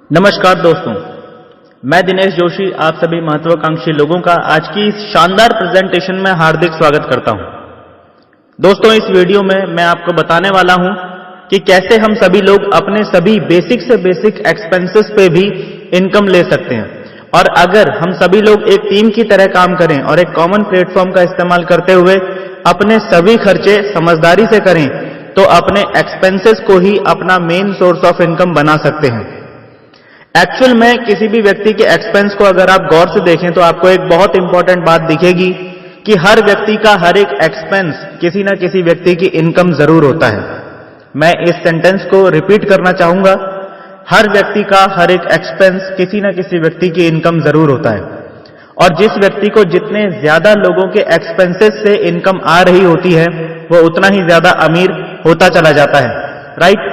नमस्कार दोस्तों, मैं दिनेश जोशी आप सभी महत्वाकांक्षी लोगों का आज की इस शानदार प्रेजेंटेशन में हार्दिक स्वागत करता हूं। दोस्तों, इस वीडियो में मैं आपको बताने वाला हूं कि कैसे हम सभी लोग अपने सभी बेसिक से बेसिक एक्सपेंसेस पे भी इनकम ले सकते हैं। और अगर हम सभी लोग एक टीम की तरह काम करें और एक कॉमन प्लेटफॉर्म का इस्तेमाल करते हुए अपने सभी खर्चे समझदारी से करें तो अपने एक्सपेंसेस को ही अपना मेन सोर्स ऑफ इनकम बना सकते हैं। एक्चुअल में किसी भी व्यक्ति के एक्सपेंस को अगर आप गौर से देखें तो आपको एक बहुत इंपॉर्टेंट बात दिखेगी कि हर व्यक्ति का हर एक एक्सपेंस किसी न किसी व्यक्ति की इनकम जरूर होता है। मैं इस सेंटेंस को रिपीट करना चाहूंगा, हर व्यक्ति का हर एक एक्सपेंस किसी न किसी व्यक्ति की इनकम जरूर होता है। और जिस व्यक्ति को जितने ज्यादा लोगों के एक्सपेंसेस से इनकम आ रही होती है वो उतना ही ज्यादा अमीर होता चला जाता है, राइट।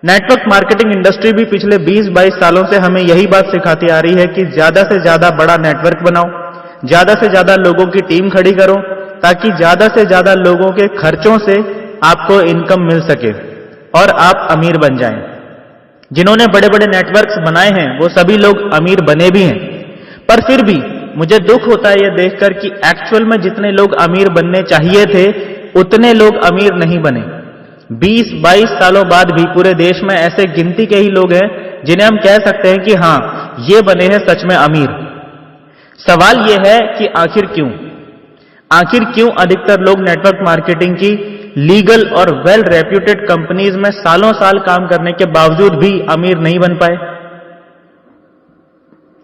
नेटवर्क मार्केटिंग इंडस्ट्री भी पिछले 20-22 सालों से हमें यही बात सिखाती आ रही है कि ज्यादा से ज्यादा बड़ा नेटवर्क बनाओ, ज्यादा से ज्यादा लोगों की टीम खड़ी करो ताकि ज्यादा से ज्यादा लोगों के खर्चों से आपको इनकम मिल सके और आप अमीर बन जाएं। जिन्होंने बड़े बड़े नेटवर्क्स बनाए हैं वो सभी लोग अमीर बने भी हैं, पर फिर भी मुझे दुख होता है ये देखकर कि एक्चुअल में जितने लोग अमीर बनने चाहिए थे उतने लोग अमीर नहीं बने। 20-22 सालों बाद भी पूरे देश में ऐसे गिनती के ही लोग हैं जिन्हें हम कह सकते हैं कि हां, ये बने हैं सच में अमीर। सवाल यह है कि आखिर क्यों अधिकतर लोग नेटवर्क मार्केटिंग की लीगल और वेल रेप्यूटेड कंपनीज में सालों साल काम करने के बावजूद भी अमीर नहीं बन पाए?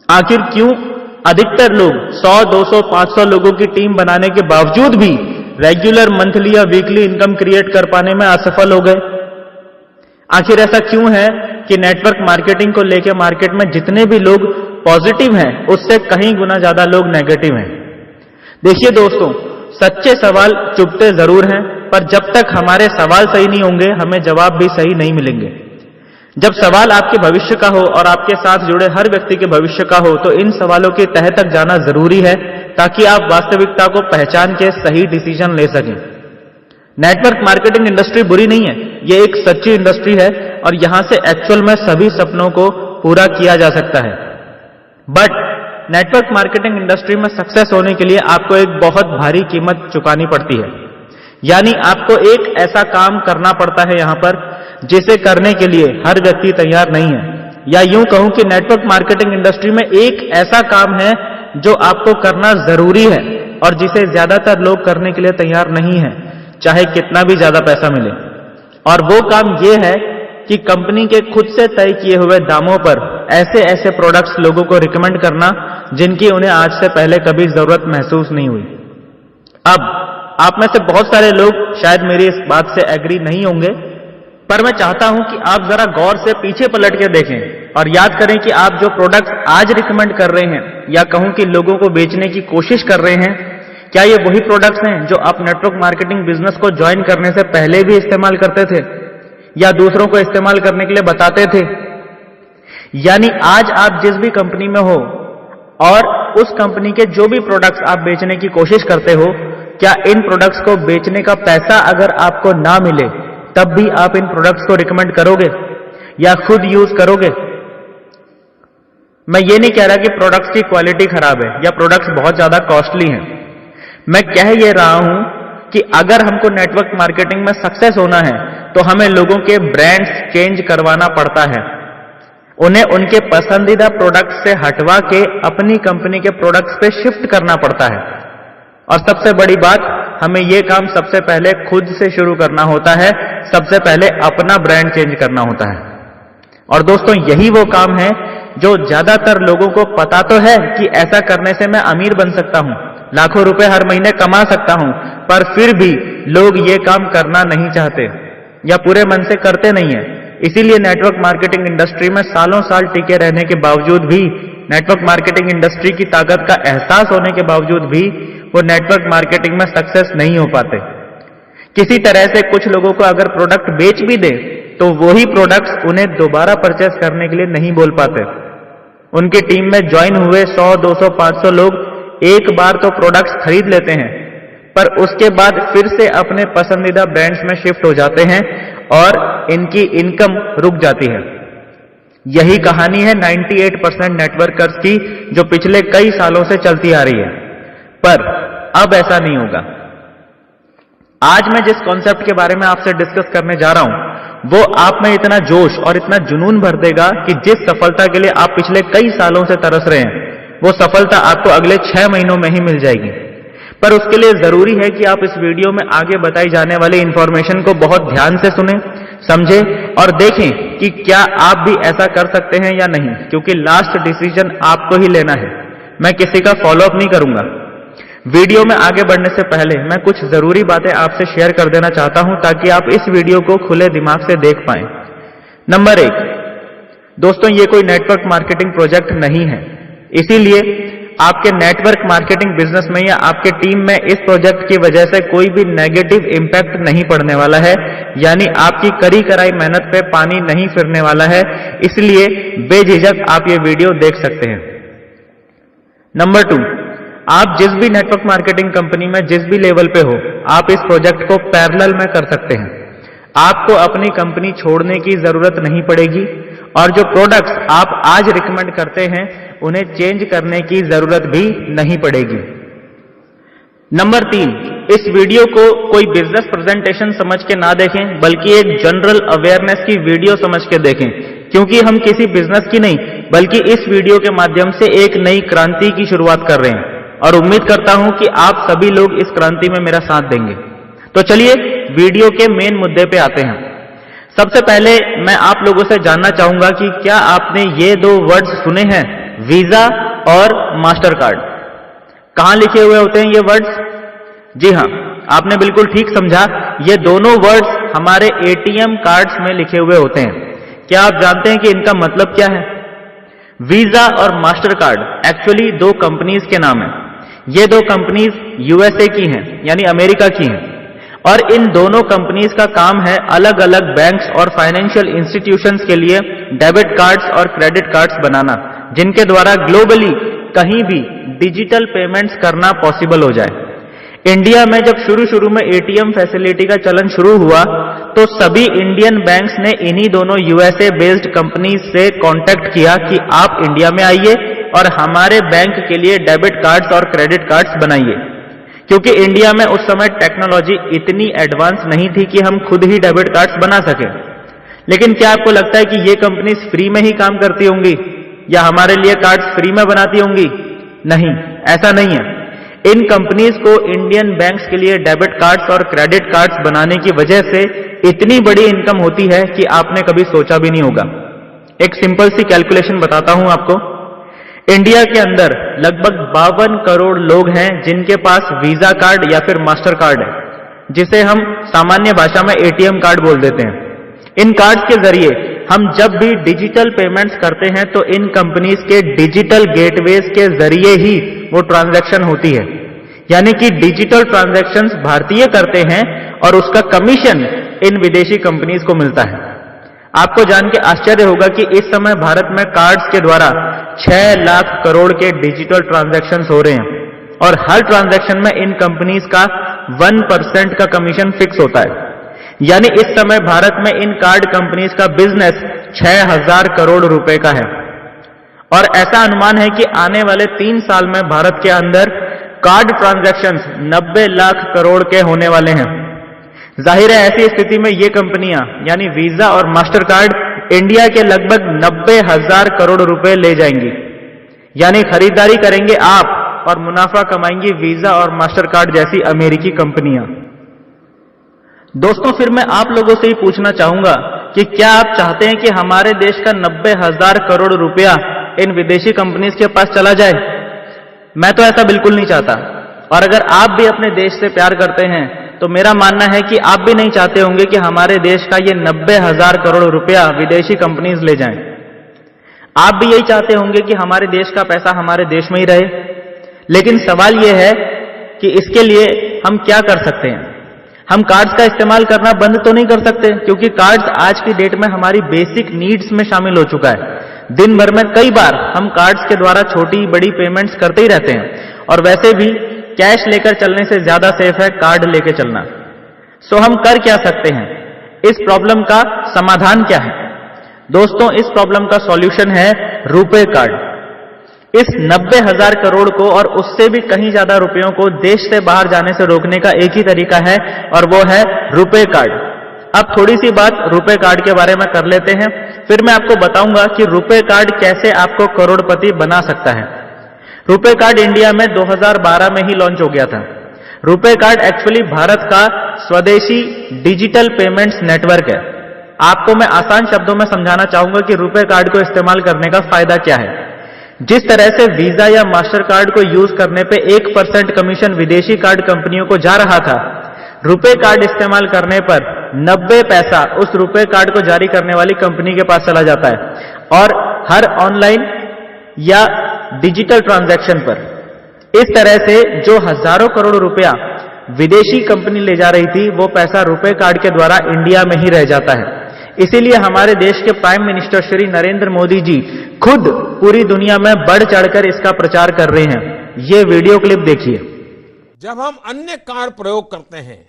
आखिर क्यों अधिकतर लोग 100, 200, 500 लोगों की टीम बनाने के बावजूद भी रेगुलर मंथली या वीकली इनकम क्रिएट कर पाने में असफल हो गए? आखिर ऐसा क्यों है कि नेटवर्क मार्केटिंग को लेकर मार्केट में जितने भी लोग पॉजिटिव हैं उससे कहीं गुना ज्यादा लोग नेगेटिव हैं? देखिए दोस्तों, सच्चे सवाल चुभते जरूर हैं, पर जब तक हमारे सवाल सही नहीं होंगे हमें जवाब भी सही नहीं मिलेंगे। जब सवाल आपके भविष्य का हो और आपके साथ जुड़े हर व्यक्ति के भविष्य का हो तो इन सवालों की तह तक जाना जरूरी है ताकि आप वास्तविकता को पहचान के सही डिसीजन ले सकें। नेटवर्क मार्केटिंग इंडस्ट्री बुरी नहीं है, यह एक सच्ची इंडस्ट्री है और यहां से एक्चुअल में सभी सपनों को पूरा किया जा सकता है। बट नेटवर्क मार्केटिंग इंडस्ट्री में सक्सेस होने के लिए आपको एक बहुत भारी कीमत चुकानी पड़ती है। यानी आपको एक ऐसा काम करना पड़ता है यहां पर जिसे करने के लिए हर व्यक्ति तैयार नहीं है, या यूं कहूं कि नेटवर्क मार्केटिंग इंडस्ट्री में एक ऐसा काम है जो आपको करना जरूरी है और जिसे ज्यादातर लोग करने के लिए तैयार नहीं है, चाहे कितना भी ज्यादा पैसा मिले। और वो काम ये है कि कंपनी के खुद से तय किए हुए दामों पर ऐसे ऐसे प्रोडक्ट्स लोगों को रिकमेंड करना जिनकी उन्हें आज से पहले कभी जरूरत महसूस नहीं हुई। अब आप में से बहुत सारे लोग शायद मेरी इस बात से एग्री नहीं होंगे, पर मैं चाहता हूं कि आप जरा गौर से पीछे पलट के देखें और याद करें कि आप जो प्रोडक्ट्स आज रिकमेंड कर रहे हैं या कहूं कि लोगों को बेचने की कोशिश कर रहे हैं, क्या ये वही प्रोडक्ट्स हैं जो आप नेटवर्क मार्केटिंग बिजनेस को ज्वाइन करने से पहले भी इस्तेमाल करते थे या दूसरों को इस्तेमाल करने के लिए बताते थे? यानी आज आप जिस भी कंपनी में हो और उस कंपनी के जो भी प्रोडक्ट्स आप बेचने की कोशिश करते हो, क्या इन प्रोडक्ट्स को बेचने का पैसा अगर आपको ना मिले तब भी आप इन प्रोडक्ट्स को रिकमेंड करोगे या खुद यूज करोगे? मैं ये नहीं कह रहा कि प्रोडक्ट्स की क्वालिटी खराब है या प्रोडक्ट्स बहुत ज्यादा कॉस्टली हैं। मैं कह ये रहा हूं कि अगर हमको नेटवर्क मार्केटिंग में सक्सेस होना है तो हमें लोगों के ब्रांड्स चेंज करवाना पड़ता है, उन्हें उनके पसंदीदा प्रोडक्ट्स से हटवा के अपनी कंपनी के प्रोडक्ट्स पे शिफ्ट करना पड़ता है। और सबसे बड़ी बात, हमें यह काम सबसे पहले खुद से शुरू करना होता है, सबसे पहले अपना ब्रांड चेंज करना होता है। और दोस्तों, यही वो काम है जो ज्यादातर लोगों को पता तो है कि ऐसा करने से मैं अमीर बन सकता हूं, लाखों रुपए हर महीने कमा सकता हूं, पर फिर भी लोग ये काम करना नहीं चाहते या पूरे मन से करते नहीं है। इसीलिए नेटवर्क मार्केटिंग इंडस्ट्री में सालों साल टिके रहने के बावजूद भी, नेटवर्क मार्केटिंग इंडस्ट्री की ताकत का एहसास होने के बावजूद भी वो नेटवर्क मार्केटिंग में सक्सेस नहीं हो पाते। किसी तरह से कुछ लोगों को अगर प्रोडक्ट बेच भी दे तो वही प्रोडक्ट्स उन्हें दोबारा परचेस करने के लिए नहीं बोल पाते। उनकी टीम में ज्वाइन हुए 100, 200, 500 लोग एक बार तो प्रोडक्ट्स खरीद लेते हैं, पर उसके बाद फिर से अपने पसंदीदा ब्रांड्स में शिफ्ट हो जाते हैं और इनकी इनकम रुक जाती है। यही कहानी है 98% नेटवर्कर्स की, जो पिछले कई सालों से चलती आ रही है। पर अब ऐसा नहीं होगा। आज मैं जिस कॉन्सेप्ट के बारे में आपसे डिस्कस करने जा रहा हूं, वो आप में इतना जोश और इतना जुनून भर देगा कि जिस सफलता के लिए आप पिछले कई सालों से तरस रहे हैं, वो सफलता आपको अगले 6 महीनों में ही मिल जाएगी। पर उसके लिए जरूरी है कि आप इस वीडियो में आगे बताई जाने वाली इंफॉर्मेशन को बहुत ध्यान से सुने, समझे और देखें कि क्या आप भी ऐसा कर सकते हैं या नहीं, क्योंकि लास्ट डिसीजन आपको ही लेना है। मैं किसी का फॉलोअप नहीं करूंगा। वीडियो में आगे बढ़ने से पहले मैं कुछ जरूरी बातें आपसे शेयर कर देना चाहता हूं, ताकि आप इस वीडियो को खुले दिमाग से देख पाएं। नंबर 1, दोस्तों, ये कोई नेटवर्क मार्केटिंग प्रोजेक्ट नहीं है, इसीलिए आपके नेटवर्क मार्केटिंग बिजनेस में या आपके टीम में इस प्रोजेक्ट की वजह से कोई भी नेगेटिव इंपैक्ट नहीं पड़ने वाला है, यानी आपकी करी कराई मेहनत पे पानी नहीं फिरने वाला है। इसलिए बेझिझक आप ये वीडियो देख सकते हैं। नंबर 2, आप जिस भी नेटवर्क मार्केटिंग कंपनी में जिस भी लेवल पे हो, आप इस प्रोजेक्ट को पैरेलल में कर सकते हैं। आपको अपनी कंपनी छोड़ने की जरूरत नहीं पड़ेगी और जो प्रोडक्ट्स आप आज रिकमेंड करते हैं उन्हें चेंज करने की जरूरत भी नहीं पड़ेगी। नंबर 3, इस वीडियो को कोई बिजनेस प्रेजेंटेशन समझ के ना देखें, बल्कि एक जनरल अवेयरनेस की वीडियो समझ के देखें, क्योंकि हम किसी बिजनेस की नहीं बल्कि इस वीडियो के माध्यम से एक नई क्रांति की शुरुआत कर रहे हैं और उम्मीद करता हूं कि आप सभी लोग इस क्रांति में मेरा साथ देंगे। तो चलिए वीडियो के मेन मुद्दे पे आते हैं। सबसे पहले मैं आप लोगों से जानना चाहूंगा कि क्या आपने ये 2 वर्ड्स सुने हैं, वीजा और मास्टर कार्ड। कहां लिखे हुए होते हैं ये वर्ड्स? जी हां, आपने बिल्कुल ठीक समझा, ये दोनों वर्ड्स हमारे एटीएम कार्ड्स में लिखे हुए होते हैं। क्या आप जानते हैं कि इनका मतलब क्या है? वीजा और मास्टर कार्ड एक्चुअली 2 कंपनीज के नाम हैं। ये 2 कंपनीज यूएसए की हैं, यानी अमेरिका की हैं, और इन दोनों कंपनीज का काम है अलग अलग बैंक्स और फाइनेंशियल इंस्टीट्यूशंस के लिए डेबिट कार्ड्स और क्रेडिट कार्ड्स बनाना, जिनके द्वारा ग्लोबली कहीं भी डिजिटल पेमेंट्स करना पॉसिबल हो जाए। इंडिया में जब शुरू में एटीएम फैसिलिटी का चलन शुरू हुआ, तो सभी इंडियन बैंक्स ने इन्हीं दोनों यूएसए बेस्ड कंपनीज से कांटेक्ट किया कि आप इंडिया में आइए और हमारे बैंक के लिए डेबिट कार्ड्स और क्रेडिट कार्ड्स बनाइए, क्योंकि इंडिया में उस समय टेक्नोलॉजी इतनी एडवांस नहीं थी कि हम खुद ही डेबिट कार्ड्स बना सके। लेकिन क्या आपको लगता है कि ये कंपनीज फ्री में ही काम करती होंगी या हमारे लिए कार्ड्स फ्री में बनाती होंगी? नहीं, ऐसा नहीं है। इन कंपनीज को इंडियन बैंक्स के लिए डेबिट कार्ड्स और क्रेडिट कार्ड्स बनाने की वजह से इतनी बड़ी इनकम होती है कि आपने कभी सोचा भी नहीं होगा। एक सिंपल सी कैलकुलेशन बताता हूं आपको। इंडिया के अंदर लगभग 52 करोड़ लोग हैं जिनके पास वीजा कार्ड या फिर मास्टर कार्ड है, जिसे हम सामान्य भाषा में एटीएम कार्ड बोल देते हैं। इन कार्ड्स के जरिए हम जब भी डिजिटल पेमेंट्स करते हैं तो इन कंपनीज के डिजिटल गेटवेज के जरिए ही वो ट्रांजैक्शन होती है, यानी कि डिजिटल ट्रांजैक्शंस भारतीय करते हैं और उसका कमीशन इन विदेशी कंपनीज को मिलता है। आपको जान के आश्चर्य होगा कि इस समय भारत में कार्ड्स के द्वारा 6 लाख करोड़ के डिजिटल ट्रांजैक्शंस हो रहे हैं और हर ट्रांजैक्शन में इन कंपनीज का 1% का कमीशन फिक्स होता है। यानी इस समय भारत में इन कार्ड कंपनीज का बिजनेस 6000 करोड़ रुपए का है और ऐसा अनुमान है कि आने वाले 3 साल में भारत के अंदर कार्ड ट्रांजैक्शंस 90 लाख करोड़ के होने वाले हैं। जाहिर है ऐसी स्थिति में ये कंपनियां यानी वीजा और मास्टर कार्ड इंडिया के लगभग 90,000 करोड़ रुपए ले जाएंगी, यानी खरीदारी करेंगे आप और मुनाफा कमाएंगी वीजा और मास्टर कार्ड जैसी अमेरिकी कंपनियां। दोस्तों, फिर मैं आप लोगों से ही पूछना चाहूंगा कि क्या आप चाहते हैं कि हमारे देश का 90,000 करोड़ रुपया इन विदेशी कंपनीज के पास चला जाए? मैं तो ऐसा बिल्कुल नहीं चाहता। और अगर आप भी अपने देश से प्यार करते हैं तो मेरा मानना है कि आप भी नहीं चाहते होंगे कि हमारे देश का ये 90,000 करोड़ रुपया विदेशी कंपनीज ले जाएं। आप भी यही चाहते होंगे कि हमारे देश का पैसा हमारे देश में ही रहे। लेकिन सवाल यह है कि इसके लिए हम क्या कर सकते हैं? हम कार्ड्स का इस्तेमाल करना बंद तो नहीं कर सकते, क्योंकि कार्ड्स आज की डेट में हमारी बेसिक नीड्स में शामिल हो चुका है। दिन भर में कई बार हम कार्ड्स के द्वारा छोटी बड़ी पेमेंट्स करते ही रहते हैं और वैसे भी कैश लेकर चलने से ज्यादा सेफ है कार्ड लेकर चलना। सो हम कर क्या सकते हैं? इस प्रॉब्लम का समाधान क्या है? दोस्तों, इस प्रॉब्लम का सॉल्यूशन है रुपे कार्ड। इस 90,000 करोड़ को और उससे भी कहीं ज्यादा रुपयों को देश से बाहर जाने से रोकने का एक ही तरीका है और वो है रुपे कार्ड। अब थोड़ी सी बात रुपे कार्ड के बारे में कर लेते हैं, फिर मैं आपको बताऊंगा कि रुपे कार्ड कैसे आपको करोड़पति बना सकता है। रुपे कार्ड इंडिया में 2012 में ही लॉन्च हो गया था। रुपे कार्ड एक्चुअली भारत का स्वदेशी डिजिटल पेमेंट्स नेटवर्क है। आपको मैं आसान शब्दों में समझाना चाहूंगा कि रुपे कार्ड को इस्तेमाल करने का फायदा क्या है। जिस तरह से वीजा या मास्टर कार्ड को यूज करने पे 1% कमीशन विदेशी कार्ड कंपनियों को जा रहा था, रुपे कार्ड इस्तेमाल करने पर 90 पैसा उस रुपे कार्ड को जारी करने वाली कंपनी के पास चला जाता है और हर ऑनलाइन या डिजिटल ट्रांजैक्शन पर। इस तरह से जो हजारों करोड़ रुपया विदेशी कंपनी ले जा रही थी, वो पैसा रुपे कार्ड के द्वारा इंडिया में ही रह जाता है। इसीलिए हमारे देश के प्राइम मिनिस्टर श्री नरेंद्र मोदी जी खुद पूरी दुनिया में बढ़ चढ़कर इसका प्रचार कर रहे हैं। ये वीडियो क्लिप देखिए। जब हम अन्य कार्ड प्रयोग करते हैं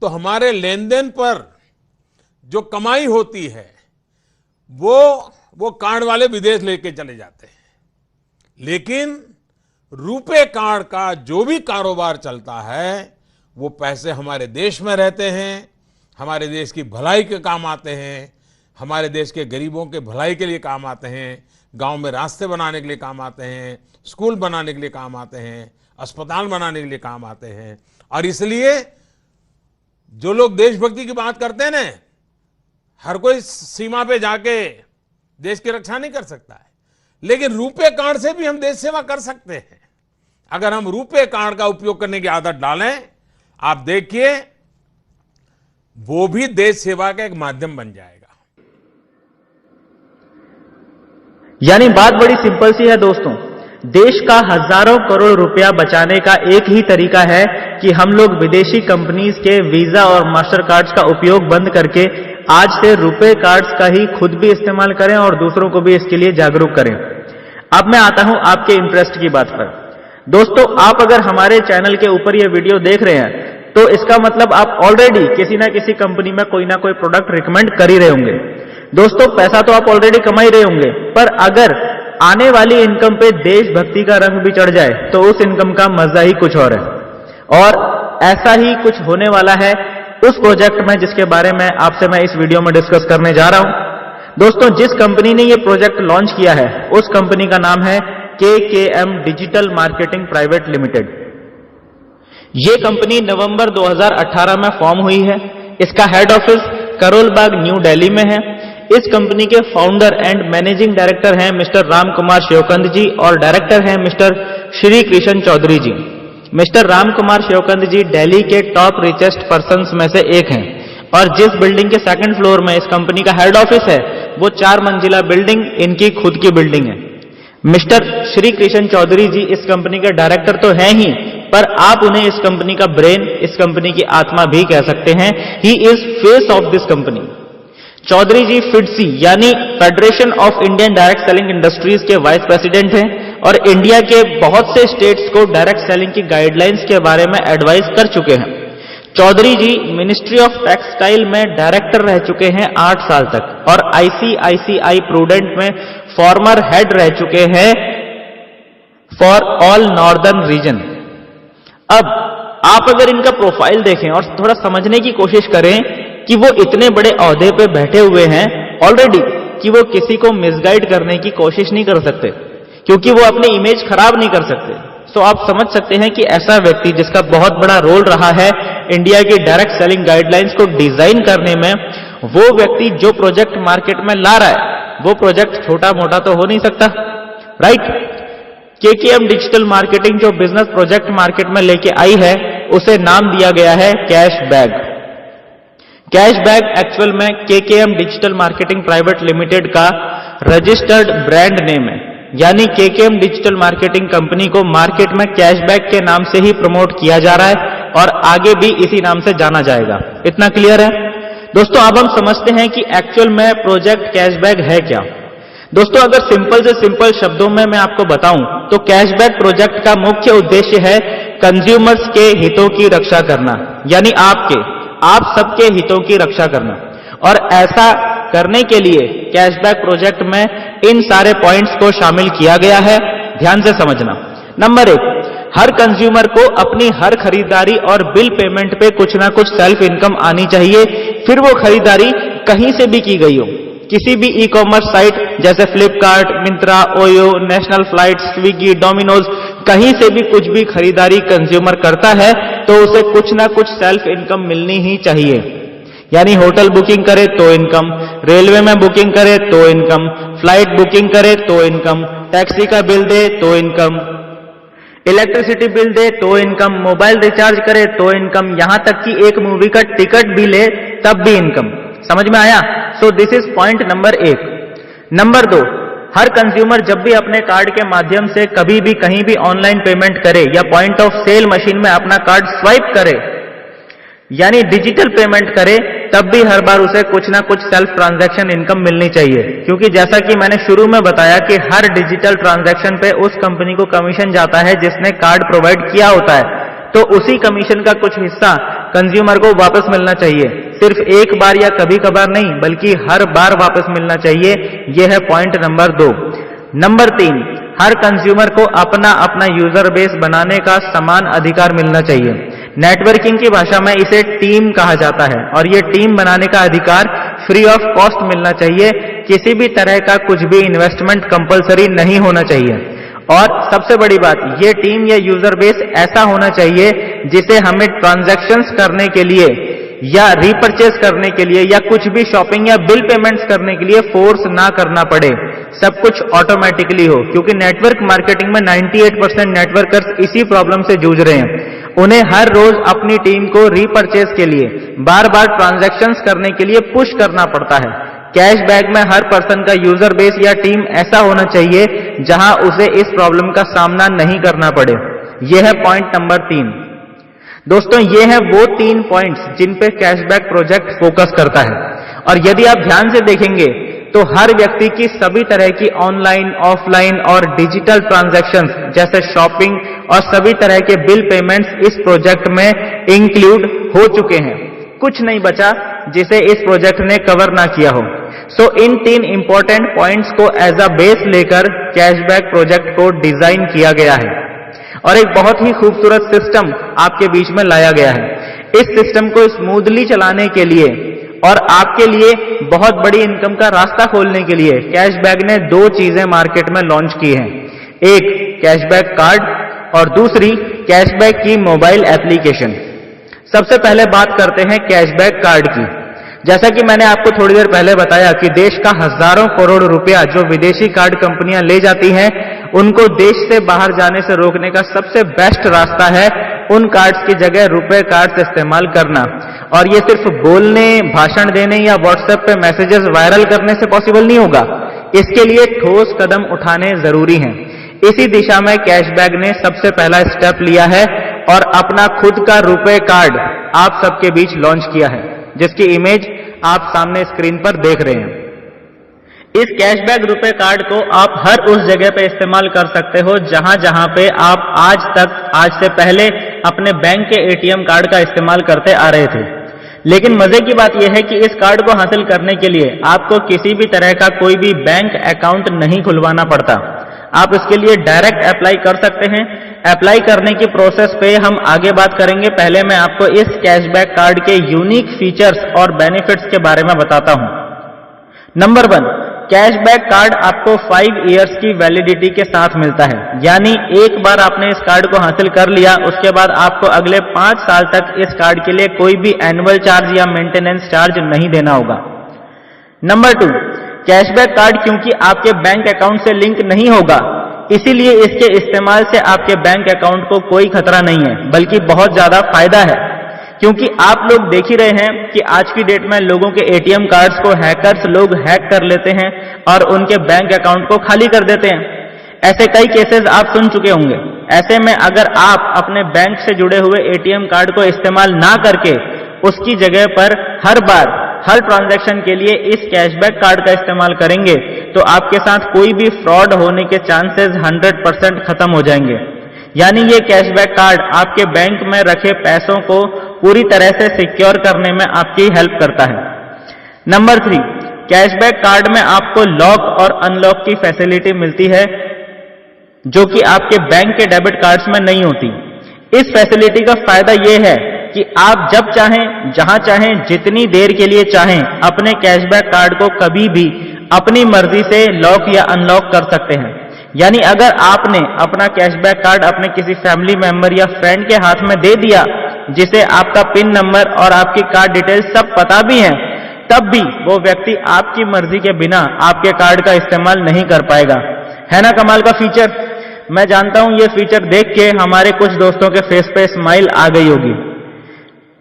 तो हमारे लेन देन पर जो कमाई होती है वो कार्ड वाले विदेश लेके चले जाते हैं। लेकिन रुपे कार्ड का जो भी कारोबार चलता है वो पैसे हमारे देश में रहते हैं, हमारे देश की भलाई के काम आते हैं, हमारे देश के गरीबों के भलाई के लिए काम आते हैं, गांव में रास्ते बनाने के लिए काम आते हैं, स्कूल बनाने के लिए काम आते हैं, अस्पताल बनाने के लिए काम आते हैं। और इसलिए जो लोग देशभक्ति की बात करते हैं ना, हर कोई सीमा पे जाके देश की रक्षा नहीं कर सकता है, लेकिन रुपे कार्ड से भी हम देश सेवा कर सकते हैं। अगर हम रुपे कार्ड का उपयोग करने की आदत डालें, आप देखिए वो भी देश सेवा का एक माध्यम बन जाएगा। यानी बात बड़ी सिंपल सी है दोस्तों, देश का हजारों करोड़ रुपया बचाने का एक ही तरीका है कि हम लोग विदेशी कंपनीज के वीजा और मास्टर कार्ड्स का उपयोग बंद करके आज से रुपे कार्ड्स का ही खुद भी इस्तेमाल करें और दूसरों को भी इसके लिए जागरूक करें। अब मैं आता हूं आपके इंटरेस्ट की बात पर। दोस्तों, आप अगर हमारे चैनल के ऊपर ये वीडियो देख रहे हैं तो इसका मतलब आप ऑलरेडी किसी ना किसी कंपनी में कोई ना कोई प्रोडक्ट रिकमेंड कर ही रहे होंगे। दोस्तों, पैसा तो आप ऑलरेडी कमा ही रहे होंगे, पर अगर आने वाली इनकम पे देशभक्ति का रंग भी चढ़ जाए तो उस इनकम का मजा ही कुछ और है। और ऐसा ही कुछ होने वाला है उस प्रोजेक्ट में जिसके बारे में आपसे मैं इस वीडियो में डिस्कस करने जा रहा हूं। दोस्तों, जिस कंपनी ने ये प्रोजेक्ट लॉन्च किया है उस कंपनी का नाम है KKM digital marketing private limited. ये कंपनी नवंबर 2018 में फॉर्म हुई है। इसका head office Karol Bagh new Delhi में है। इस कंपनी के फाउंडर एंड मैनेजिंग डायरेक्टर हैं मिस्टर राम कुमार शिवकंद जी और डायरेक्टर हैं मिस्टर श्री कृष्ण चौधरी जी। मिस्टर राम कुमार शिवकंद जी दिल्ली के टॉप रिचेस्ट पर्संस में से एक हैं और जिस बिल्डिंग के सेकंड फ्लोर में इस कंपनी का हेड ऑफिस है वो 4 मंजिला बिल्डिंग इनकी खुद की बिल्डिंग है। मिस्टर श्री कृष्ण चौधरी जी इस कंपनी के डायरेक्टर तो हैं ही, पर आप उन्हें इस कंपनी का ब्रेन, इस कंपनी की आत्मा भी कह सकते हैं। He is face of this company. Chaudhary ji FIDSI यानी federation of Indian direct selling industries के वाइस प्रेसिडेंट हैं और इंडिया के बहुत से स्टेट्स को डायरेक्ट सेलिंग की गाइडलाइंस के बारे में एडवाइस कर चुके हैं। चौधरी जी मिनिस्ट्री ऑफ टेक्सटाइल में डायरेक्टर रह चुके हैं 8 साल तक और ICICI प्रूडेंट में फॉर्मर हेड रह चुके हैं फॉर ऑल नॉर्दर्न रीजन। अब आप अगर इनका प्रोफाइल देखें और थोड़ा समझने की कोशिश करें कि वो इतने बड़े ओहदे पे बैठे हुए हैं ऑलरेडी कि वो किसी को मिसगाइड करने की कोशिश नहीं कर सकते, क्योंकि वो अपनी इमेज खराब नहीं कर सकते। तो आप समझ सकते हैं कि ऐसा व्यक्ति जिसका बहुत बड़ा रोल रहा है इंडिया की डायरेक्ट सेलिंग गाइडलाइंस को डिजाइन करने में, वो व्यक्ति जो प्रोजेक्ट मार्केट में ला रहा है वो प्रोजेक्ट छोटा मोटा तो हो नहीं सकता, राइट। KKM डिजिटल मार्केटिंग जो बिजनेस प्रोजेक्ट मार्केट में लेके आई है उसे नाम दिया गया है cash bag. Cash bag actual में KKM digital marketing private limited का रजिस्टर्ड ब्रांड नेम है, यानी KKM डिजिटल मार्केटिंग कंपनी को मार्केट में कैशबैक के नाम से ही प्रमोट किया जा रहा है और आगे भी इसी नाम से जाना जाएगा। इतना क्लियर है दोस्तों। अब हम समझते हैं कि एक्चुअल में प्रोजेक्ट कैशबैक है क्या। दोस्तों, अगर सिंपल से सिंपल शब्दों में मैं आपको बताऊं तो कैशबैक प्रोजेक्ट का मुख्य उद्देश्य है कंज्यूमर्स के हितों की रक्षा करना, यानी आप सबके हितों की रक्षा करना। और ऐसा करने के लिए कैशबैक प्रोजेक्ट में इन सारे पॉइंट्स को शामिल किया गया है। ध्यान से समझना। नंबर 1, हर कंज्यूमर को अपनी हर खरीदारी और बिल पेमेंट पे कुछ ना कुछ सेल्फ इनकम आनी चाहिए, फिर वो खरीदारी कहीं से भी की गई हो। किसी भी ई कॉमर्स साइट जैसे Flipkart, Myntra, OYO, national flights, Swiggy, Domino's, कहीं से भी कुछ भी खरीदारी कंज्यूमर करता है तो उसे कुछ ना कुछ सेल्फ इनकम मिलनी ही चाहिए। यानी होटल बुकिंग करे तो इनकम, रेलवे में बुकिंग करे तो इनकम, फ्लाइट बुकिंग करे तो इनकम, टैक्सी का बिल दे तो इनकम, इलेक्ट्रिसिटी बिल दे तो इनकम, मोबाइल रिचार्ज करे तो इनकम, यहां तक कि एक मूवी का टिकट भी ले तब भी इनकम। समझ में आया? So this is point number 1। Number 2, her consumer जब भी अपने कार्ड के माध्यम से कभी भी कहीं भी ऑनलाइन पेमेंट करे या पॉइंट ऑफ सेल मशीन में अपना कार्ड स्वाइप करे यानी डिजिटल पेमेंट करे, तब भी हर बार उसे कुछ ना कुछ सेल्फ ट्रांजैक्शन इनकम मिलनी चाहिए। क्योंकि जैसा कि मैंने शुरू में बताया कि हर डिजिटल ट्रांजैक्शन पे उस कंपनी को कमीशन जाता है जिसने कार्ड प्रोवाइड किया होता है, तो उसी कमीशन का कुछ हिस्सा कंज्यूमर को वापस मिलना चाहिए। सिर्फ एक बार या कभी कभार नहीं, बल्कि हर बार वापस मिलना चाहिए। यह है पॉइंट नंबर 2। नंबर 3, हर कंज्यूमर को अपना अपना यूजर बेस बनाने का समान अधिकार मिलना चाहिए। नेटवर्किंग की भाषा में इसे टीम कहा जाता है और ये टीम बनाने का अधिकार फ्री ऑफ कॉस्ट मिलना चाहिए। किसी भी तरह का कुछ भी इन्वेस्टमेंट कंपलसरी नहीं होना चाहिए। और सबसे बड़ी बात, ये टीम या यूजर बेस ऐसा होना चाहिए जिसे हमें ट्रांजैक्शंस करने के लिए या रीपरचेज करने के लिए या कुछ भी शॉपिंग या बिल पेमेंट्स करने के लिए फोर्स ना करना पड़े, सब कुछ ऑटोमेटिकली हो। क्योंकि नेटवर्क मार्केटिंग में 98% नेटवर्कर्स इसी प्रॉब्लम से जूझ रहे हैं। उन्हें हर रोज अपनी टीम को रीपरचेज के लिए बार बार ट्रांजैक्शंस करने के लिए पुश करना पड़ता है। कैशबैक में हर पर्सन का यूजर बेस या टीम ऐसा होना चाहिए जहां उसे इस प्रॉब्लम का सामना नहीं करना पड़े। यह है पॉइंट नंबर 3। दोस्तों, ये हैं वो 3 पॉइंट्स जिन पे कैशबैक प्रोजेक्ट फोकस करता है। और यदि आप ध्यान से देखेंगे तो हर व्यक्ति की सभी तरह की ऑनलाइन, ऑफलाइन और डिजिटल ट्रांजैक्शंस जैसे शॉपिंग और सभी तरह के बिल पेमेंट्स इस प्रोजेक्ट में इंक्लूड हो चुके हैं। कुछ नहीं बचा जिसे इस प्रोजेक्ट ने कवर ना किया हो। सो इन 3 इंपॉर्टेंट पॉइंट्स को एज अ बेस लेकर कैशबैक प्रोजेक्ट को डिजाइन किया गया है और एक बहुत ही खूबसूरत सिस्टम आपके बीच में लाया गया है। इस सिस्टम को स्मूथली चलाने के लिए और आपके लिए बहुत बड़ी इनकम का रास्ता खोलने के लिए कैशबैक ने 2 चीजें मार्केट में लॉन्च की हैं। एक कैशबैक कार्ड और दूसरी कैशबैक की मोबाइल एप्लीकेशन। सबसे पहले बात करते हैं कैशबैक कार्ड की। जैसा कि मैंने आपको थोड़ी देर पहले बताया कि देश का हजारों करोड़ रुपया जो विदेशी कार्ड कंपनियां ले जाती हैं, उनको देश से बाहर जाने से रोकने का सबसे बेस्ट रास्ता है उन कार्ड्स की जगह रुपए कार्ड्स इस्तेमाल करना। और ये सिर्फ बोलने, भाषण देने या व्हाट्सएप पे मैसेजेस वायरल करने से पॉसिबल नहीं होगा। इसके लिए ठोस कदम उठाने जरूरी हैं। इसी दिशा में कैशबैक ने सबसे पहला स्टेप लिया है और अपना खुद का रुपए कार्ड आप सबके बीच लॉन्च किया है, जिसकी इमेज आप सामने स्क्रीन पर देख रहे हैं। इस कैशबैक रुपए कार्ड को आप हर उस जगह पे इस्तेमाल कर सकते हो जहां पे आप आज से पहले अपने बैंक के एटीएम कार्ड का इस्तेमाल करते आ रहे थे। लेकिन मजे की बात यह है कि इस कार्ड को हासिल करने के लिए आपको किसी भी तरह का कोई भी बैंक अकाउंट नहीं खुलवाना पड़ता। आप इसके लिए डायरेक्ट अप्लाई कर सकते हैं। अप्लाई करने की प्रोसेस पे हम आगे बात करेंगे। पहले मैं आपको इस कैशबैक कार्ड के यूनिक फीचर्स और बेनिफिट्स के बारे में बताता हूं। नंबर 1, कैशबैक कार्ड आपको 5 इयर्स की वैलिडिटी के साथ मिलता है। यानी एक बार आपने इस कार्ड को हासिल कर लिया, उसके बाद आपको अगले 5 साल तक इस कार्ड के लिए कोई भी एनुअल चार्ज या मेंटेनेंस चार्ज नहीं देना होगा। नंबर 2, कैशबैक कार्ड क्योंकि आपके बैंक अकाउंट से लिंक नहीं होगा, इसीलिए इसके इस्तेमाल से आपके बैंक अकाउंट को कोई खतरा नहीं है, बल्कि बहुत ज्यादा फायदा है। क्योंकि आप लोग देख ही रहे हैं कि आज की डेट में लोगों के एटीएम कार्ड्स को हैकर्स लोग हैक कर लेते हैं और उनके बैंक अकाउंट को खाली कर देते हैं। ऐसे कई केसेस आप सुन चुके होंगे। ऐसे में अगर आप अपने बैंक से जुड़े हुए एटीएम कार्ड को इस्तेमाल ना करके उसकी जगह पर हर बार हर ट्रांजैक्शन के लिए इस कैशबैक कार्ड का इस्तेमाल करेंगे तो आपके साथ कोई भी फ्रॉड होने के चांसेस 100% खत्म हो जाएंगे। यानी ये कैशबैक कार्ड आपके बैंक में रखे पैसों को पूरी तरह से सिक्योर करने में आपकी हेल्प करता है। नंबर 3, कैशबैक कार्ड में आपको लॉक और अनलॉक की फैसिलिटी मिलती है जो कि आपके बैंक के डेबिट कार्ड्स में नहीं होती। इस फैसिलिटी का फायदा यह है कि आप जब चाहें, जहां चाहें, जितनी देर के लिए चाहें अपने कैशबैक कार्ड को कभी भी अपनी मर्जी से लॉक या अनलॉक कर सकते हैं। यानी अगर आपने अपना कैशबैक कार्ड अपने किसी फैमिली मेंबर या फ्रेंड के हाथ में दे दिया जिसे आपका पिन नंबर और आपकी कार्ड डिटेल्स सब पता भी है, तब भी वो व्यक्ति आपकी मर्जी के बिना आपके कार्ड का इस्तेमाल नहीं कर पाएगा। है ना कमाल का फीचर? मैं जानता हूं ये फीचर देख के हमारे कुछ दोस्तों के फेस पे स्माइल आ गई होगी।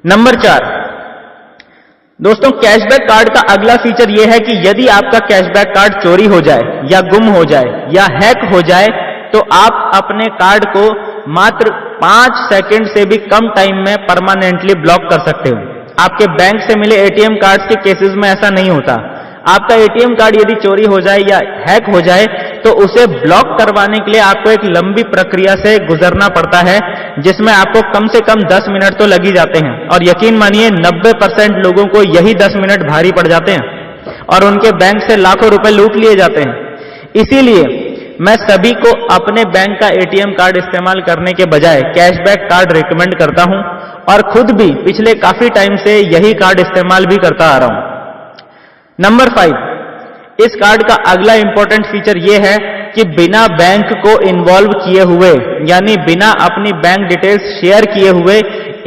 नंबर 4, दोस्तों कैशबैक कार्ड का अगला फीचर यह है कि यदि आपका कैशबैक कार्ड चोरी हो जाए या गुम हो जाए या हैक हो जाए तो आप अपने कार्ड को मात्र 5 सेकंड से भी कम टाइम में परमानेंटली ब्लॉक कर सकते हो। आपके बैंक से मिले एटीएम कार्ड के केसेस में ऐसा नहीं होता। आपका एटीएम कार्ड यदि चोरी हो जाए या हैक हो जाए तो उसे ब्लॉक करवाने के लिए आपको एक लंबी प्रक्रिया से गुजरना पड़ता है जिसमें आपको कम से कम 10 मिनट तो लग ही जाते हैं। और यकीन मानिए 90% लोगों को यही 10 मिनट भारी पड़ जाते हैं और उनके बैंक से लाखों रुपए लूट लिए जाते हैं। इसीलिए मैं सभी को अपने बैंक का एटीएम कार्ड इस्तेमाल करने के बजाय कैशबैक कार्ड रिकमेंड करता हूं और खुद भी पिछले काफी टाइम से यही कार्ड इस्तेमाल भी करता आ रहा हूं। नंबर 5, इस कार्ड का अगला इंपॉर्टेंट फीचर यह है कि बिना बैंक को इन्वॉल्व किए हुए यानी बिना अपनी बैंक डिटेल्स शेयर किए हुए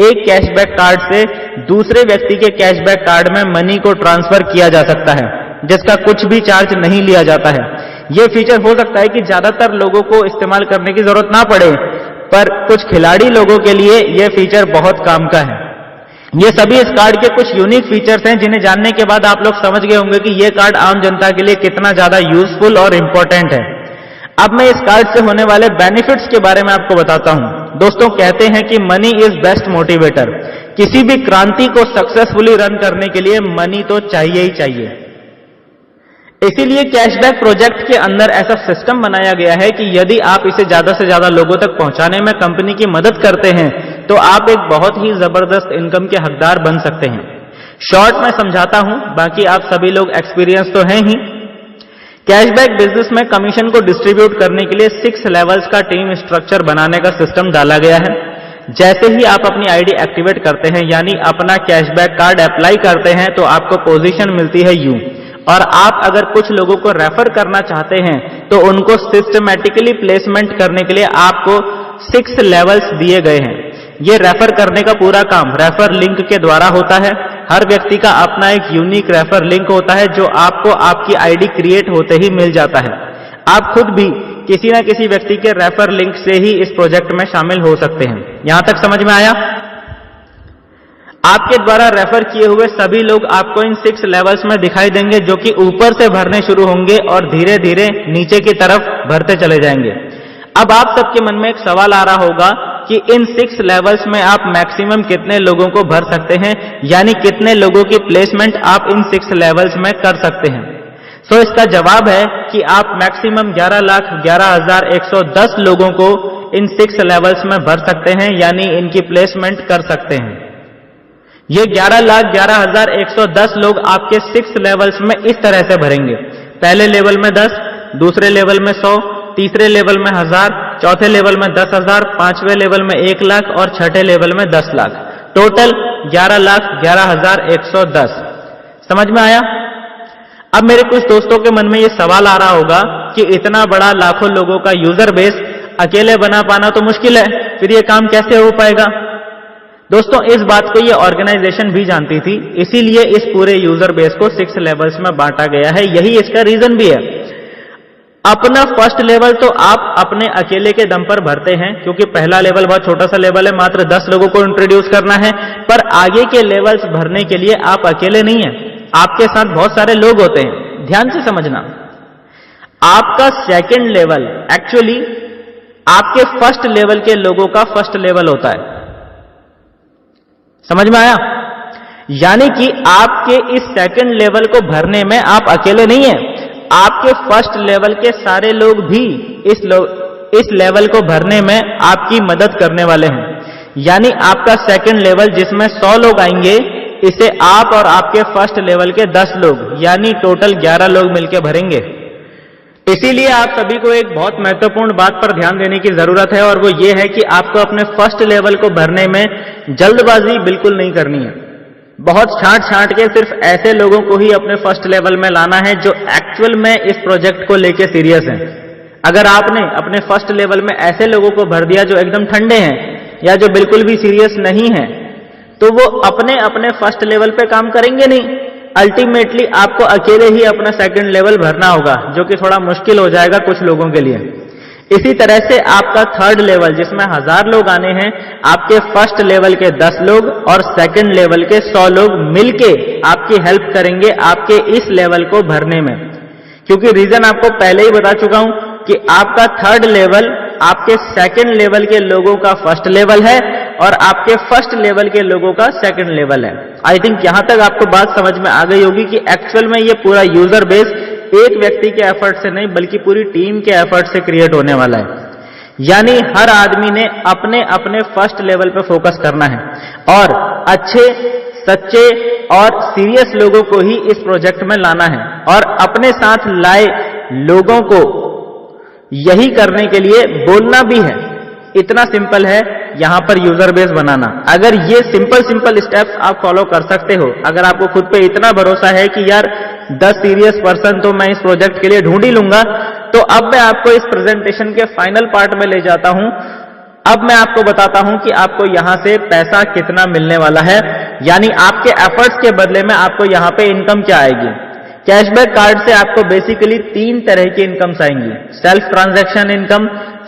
एक कैशबैक कार्ड से दूसरे व्यक्ति के कैशबैक कार्ड में मनी को ट्रांसफर किया जा सकता है जिसका कुछ भी चार्ज नहीं लिया जाता है। यह फीचर हो सकता है कि ज्यादातर लोगों को इस्तेमाल करने की जरूरत ना पड़े, पर कुछ खिलाड़ी लोगों के लिए यह फीचर बहुत काम का है। ये सभी इस कार्ड के कुछ यूनिक फीचर्स हैं जिन्हें जानने के बाद आप लोग समझ गए होंगे कि यह कार्ड आम जनता के लिए कितना ज्यादा यूजफुल और इंपॉर्टेंट है। अब मैं इस कार्ड से होने वाले बेनिफिट्स के बारे में आपको बताता हूं। दोस्तों कहते हैं कि मनी इज बेस्ट मोटिवेटर। किसी भी क्रांति को सक्सेसफुली रन करने के लिए मनी तो चाहिए ही चाहिए। इसीलिए कैशबैक प्रोजेक्ट के अंदर ऐसा सिस्टम बनाया गया है कि यदि आप इसे ज्यादा से ज्यादा लोगों तक पहुंचाने में कंपनी की मदद करते हैं तो आप एक बहुत ही जबरदस्त इनकम के हकदार बन सकते हैं। शॉर्ट में समझाता हूं, बाकी आप सभी लोग एक्सपीरियंस तो हैं ही। कैशबैक बिजनेस में कमीशन को डिस्ट्रीब्यूट करने के लिए 6 लेवल्स का टीम स्ट्रक्चर बनाने का सिस्टम डाला गया है। जैसे ही आप अपनी आईडी एक्टिवेट करते हैं यानी अपना कैशबैक कार्ड अप्लाई करते हैं तो आपको पोजीशन मिलती है यू, और आप अगर कुछ लोगों को रेफर करना चाहते हैं तो उनको सिस्टमैटिकली प्लेसमेंट करने के लिए आपको 6 लेवल्स दिए गए हैं। ये रेफर करने का पूरा काम रेफर लिंक के द्वारा होता है। हर व्यक्ति का अपना एक यूनिक रेफर लिंक होता है जो आपको आपकी आईडी क्रिएट होते ही मिल जाता है। आप खुद भी किसी न किसी व्यक्ति के रेफर लिंक से ही इस प्रोजेक्ट में शामिल हो सकते हैं। यहां तक समझ में आया? आपके द्वारा रेफर किए हुए सभी लोग आपको इन 6 लेवल्स में दिखाई देंगे जो कि ऊपर से भरने शुरू होंगे और धीरे धीरे नीचे की तरफ भरते चले जाएंगे। अब आप सबके मन में एक सवाल आ रहा होगा कि इन 6 लेवल्स में आप मैक्सिमम कितने लोगों को भर सकते हैं, यानी कितने लोगों की प्लेसमेंट आप इन 6 लेवल्स में कर सकते हैं। सो इसका जवाब है कि आप मैक्सिमम 11,11,110 लोगों को इन 6 लेवल्स में भर सकते हैं, यानी इनकी प्लेसमेंट कर सकते हैं। ये 11,11,110 लोग आपके 6 लेवल्स में इस तरह से भरेंगे। पहले लेवल में 10, दूसरे लेवल में 100, तीसरे लेवल में 1000, चौथे लेवल में 10,000, पांचवें लेवल में 1 लाख और छठे लेवल में 10 लाख। टोटल 11,11,110। समझ में आया? अब मेरे कुछ दोस्तों के मन में ये सवाल आ रहा होगा कि इतना बड़ा लाखों लोगों का यूजर बेस अकेले बना पाना तो मुश्किल है, फिर ये काम कैसे हो पाएगा? दोस्तों इस बात को ये ऑर्गेनाइजेशन भी जानती थी, इसीलिए इस पूरे यूजर बेस को 6 लेवल्स में बांटा गया है। यही इसका रीजन भी है। अपना फर्स्ट लेवल तो आप अपने अकेले के दम पर भरते हैं क्योंकि पहला लेवल बहुत छोटा सा लेवल है, मात्र 10 लोगों को इंट्रोड्यूस करना है। पर आगे के लेवल्स भरने के लिए आप अकेले नहीं हैं, आपके साथ बहुत सारे लोग होते हैं। ध्यान से समझना, आपका सेकंड लेवल एक्चुअली आपके फर्स्ट लेवल के लोगों का फर्स्ट लेवल होता है। समझ में आया? यानी कि आपके इस सेकंड लेवल को भरने में आप अकेले नहीं हैं, आपके फर्स्ट लेवल के सारे लोग भी इस लेवल को भरने में आपकी मदद करने वाले हैं। यानी आपका सेकंड लेवल जिसमें 100 लोग आएंगे, इसे आप और आपके फर्स्ट लेवल के 10 लोग यानी टोटल 11 लोग मिलकर भरेंगे। इसीलिए आप सभी को एक बहुत महत्वपूर्ण बात पर ध्यान देने की जरूरत है और वो ये है कि आपको अपने फर्स्ट लेवल को भरने में जल्दबाजी बिल्कुल नहीं करनी है। बहुत छांट के सिर्फ ऐसे लोगों को ही अपने फर्स्ट लेवल में लाना है जो एक्चुअल में इस प्रोजेक्ट को लेके सीरियस हैं। अगर आपने अपने फर्स्ट लेवल में ऐसे लोगों को भर दिया जो एकदम ठंडे हैं या जो बिल्कुल भी सीरियस नहीं है, तो वो अपने अपने फर्स्ट लेवल पे काम करेंगे नहीं। अल्टीमेटली आपको अकेले ही अपना सेकंड लेवल भरना होगा, जो कि थोड़ा मुश्किल हो जाएगा कुछ लोगों के लिए। इसी तरह से आपका थर्ड लेवल जिसमें 1000 लोग आने हैं, आपके फर्स्ट लेवल के 10 लोग और सेकंड लेवल के 100 लोग मिलके आपकी हेल्प करेंगे आपके इस लेवल को भरने में। क्योंकि रीजन आपको पहले ही बता चुका हूं कि आपका थर्ड लेवल आपके सेकंड लेवल के लोगों का फर्स्ट लेवल है और आपके फर्स्ट लेवल के लोगों का सेकंड लेवल है। आई थिंक यहां तक आपको बात समझ में आ गई होगी कि एक्चुअल में ये पूरा यूजर बेस एक व्यक्ति के एफर्ट से नहीं बल्कि पूरी टीम के एफर्ट से क्रिएट होने वाला है। यानी हर आदमी ने अपने अपने फर्स्ट लेवल पे फोकस करना है और अच्छे, सच्चे और सीरियस लोगों को ही इस प्रोजेक्ट में लाना है और अपने साथ लाए लोगों को यही करने के लिए बोलना भी है। इतना सिंपल है यहां पर यूजर बेस बनाना। अगर ये सिंपल स्टेप्स आप फॉलो कर सकते हो, अगर आपको खुद पे इतना भरोसा है कि यार 10 सीरियस पर्सन तो मैं इस प्रोजेक्ट के लिए ढूंढ ही लूंगा, तो अब मैं आपको इस प्रेजेंटेशन के फाइनल पार्ट में ले जाता हूं। अब मैं आपको बताता हूं कि आपको यहां से पैसा कितना मिलने वाला है, यानी आपके एफर्ट्स के बदले में आपको यहां पे इनकम क्या आएगी। कैशबैक कार्ड से आपको बेसिकली 3 तरह की इनकम्स आएंगी: self transaction income,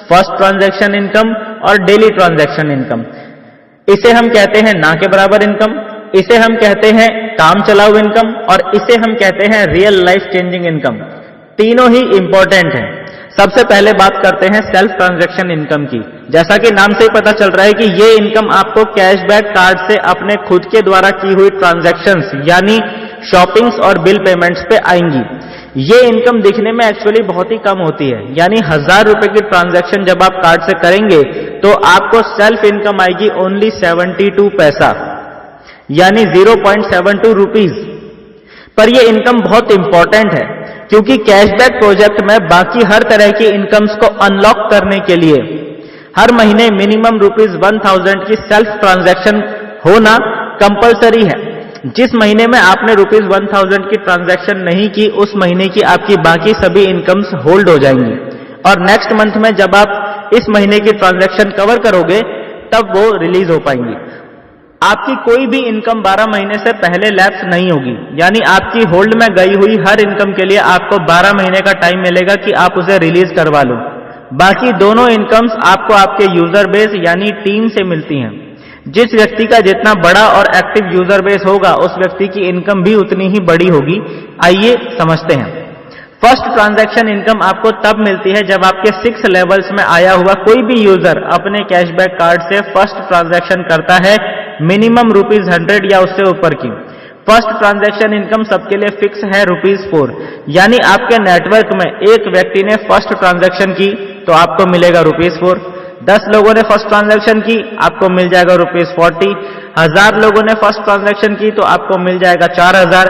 first transaction income और डेली ट्रांजैक्शन इनकम। इसे हम कहते हैं ना के बराबर इनकम, इसे हम कहते हैं काम चलाऊ इनकम और इसे हम कहते हैं रियल लाइफ चेंजिंग इनकम। तीनों ही इंपॉर्टेंट हैं। सबसे पहले बात करते हैं सेल्फ ट्रांजैक्शन इनकम की। जैसा कि नाम से ही पता चल रहा है कि ये इनकम आपको कैशबैक कार्ड से अपने खुद के द्वारा की हुई ट्रांजैक्शंस यानी शॉपिंग्स और बिल पेमेंट्स पे आएंगी। ये इनकम दिखने में एक्चुअली बहुत ही कम होती है, यानी 1000 रुपए की ट्रांजैक्शन जब आप कार्ड से करेंगे तो आपको सेल्फ इनकम आएगी ओनली 72 पैसा यानी 0.72 रुपीज। पर ये इनकम बहुत इंपॉर्टेंट है क्योंकि कैशबैक प्रोजेक्ट में बाकी हर तरह की इनकम्स को अनलॉक करने के लिए हर महीने मिनिमम ₹1000 की सेल्फ ट्रांजैक्शन होना कंपलसरी है। जिस महीने में आपने ₹1000 की ट्रांजैक्शन नहीं की, उस महीने की आपकी बाकी सभी इनकम्स होल्ड हो जाएंगी और नेक्स्ट मंथ में जब आप इस महीने की ट्रांजैक्शन कवर करोगे तब वो रिलीज हो पाएंगी। आपकी कोई भी इनकम 12 महीने से पहले लैप्स नहीं होगी, यानी आपकी होल्ड में गई हुई हर इनकम के लिए आपको 12 महीने का टाइम मिलेगा कि आप उसे रिलीज करवा लो। बाकी दोनों इनकम्स आपको आपके यूजर बेस यानी टीम से मिलती हैं। जिस व्यक्ति का जितना बड़ा और एक्टिव यूजर बेस होगा उस व्यक्ति की इनकम भी उतनी ही बड़ी होगी। आइए समझते हैं। फर्स्ट ट्रांजैक्शन इनकम आपको तब मिलती है जब आपके 6 लेवल्स में आया हुआ कोई भी यूजर अपने कैशबैक कार्ड से फर्स्ट ट्रांजैक्शन करता है मिनिमम ₹100 या उससे ऊपर की। फर्स्ट ट्रांजैक्शन इनकम सबके लिए फिक्स है ₹4, यानी आपके नेटवर्क में एक व्यक्ति ने फर्स्ट ट्रांजैक्शन की तो आपको मिलेगा ₹4। 10 लोगों ने फर्स्ट ट्रांजैक्शन की आपको मिल जाएगा ₹40। 1000 लोगों ने फर्स्ट ट्रांजैक्शन की तो आपको मिल जाएगा 4000।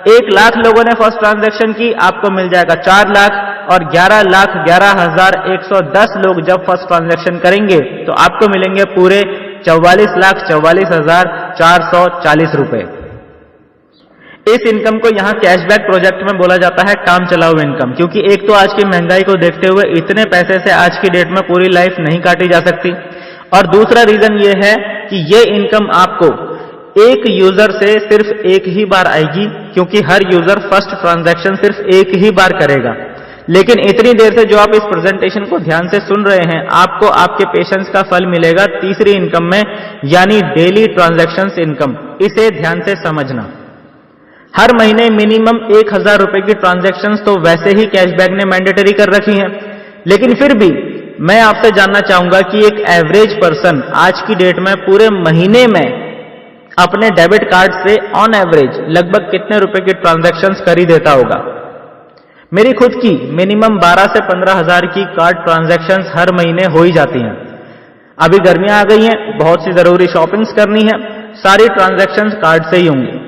1 लाख लोगों ने फर्स्ट ट्रांजैक्शन की आपको मिल जाएगा 4 लाख और 11,11,110 लोग जब फर्स्ट ट्रांजैक्शन करेंगे तो आपको मिलेंगे पूरे 44,44,440 रुपए। इस इनकम को यहां कैशबैक प्रोजेक्ट में बोला जाता है काम चलाऊ इनकम, क्योंकि एक तो आज की महंगाई को देखते हुए इतने पैसे से आज की डेट में पूरी लाइफ नहीं काटी जा सकती और दूसरा रीजन ये है कि ये इनकम आपको एक यूजर से सिर्फ एक ही बार आएगी, क्योंकि हर यूजर फर्स्ट ट्रांजैक्शन सिर्फ एक ही बार करेगा। लेकिन इतनी देर से जो आप इस प्रेजेंटेशन को ध्यान से सुन रहे हैं, आपको आपके पेशेंस का फल मिलेगा तीसरी इनकम में, यानी डेली ट्रांजैक्शंस इनकम। इसे ध्यान से समझना। हर महीने मिनिमम 1000 रुपए की ट्रांजैक्शंस तो वैसे ही कैशबैक ने मैंडेटरी कर रखी हैं, लेकिन फिर भी मैं आपसे जानना चाहूंगा कि एक एवरेज पर्सन आज की डेट में पूरे महीने में अपने डेबिट कार्ड से ऑन एवरेज लगभग कितने रुपए की ट्रांजैक्शंस कर ही देता होगा। मेरी खुद की मिनिमम 12 से 15 हजार की कार्ड ट्रांजैक्शंस हर महीने हो ही जाती हैं। अभी गर्मियां आ गई हैं, बहुत सी जरूरी शॉपिंग्स करनी है, सारी ट्रांजैक्शंस कार्ड से ही होंगी।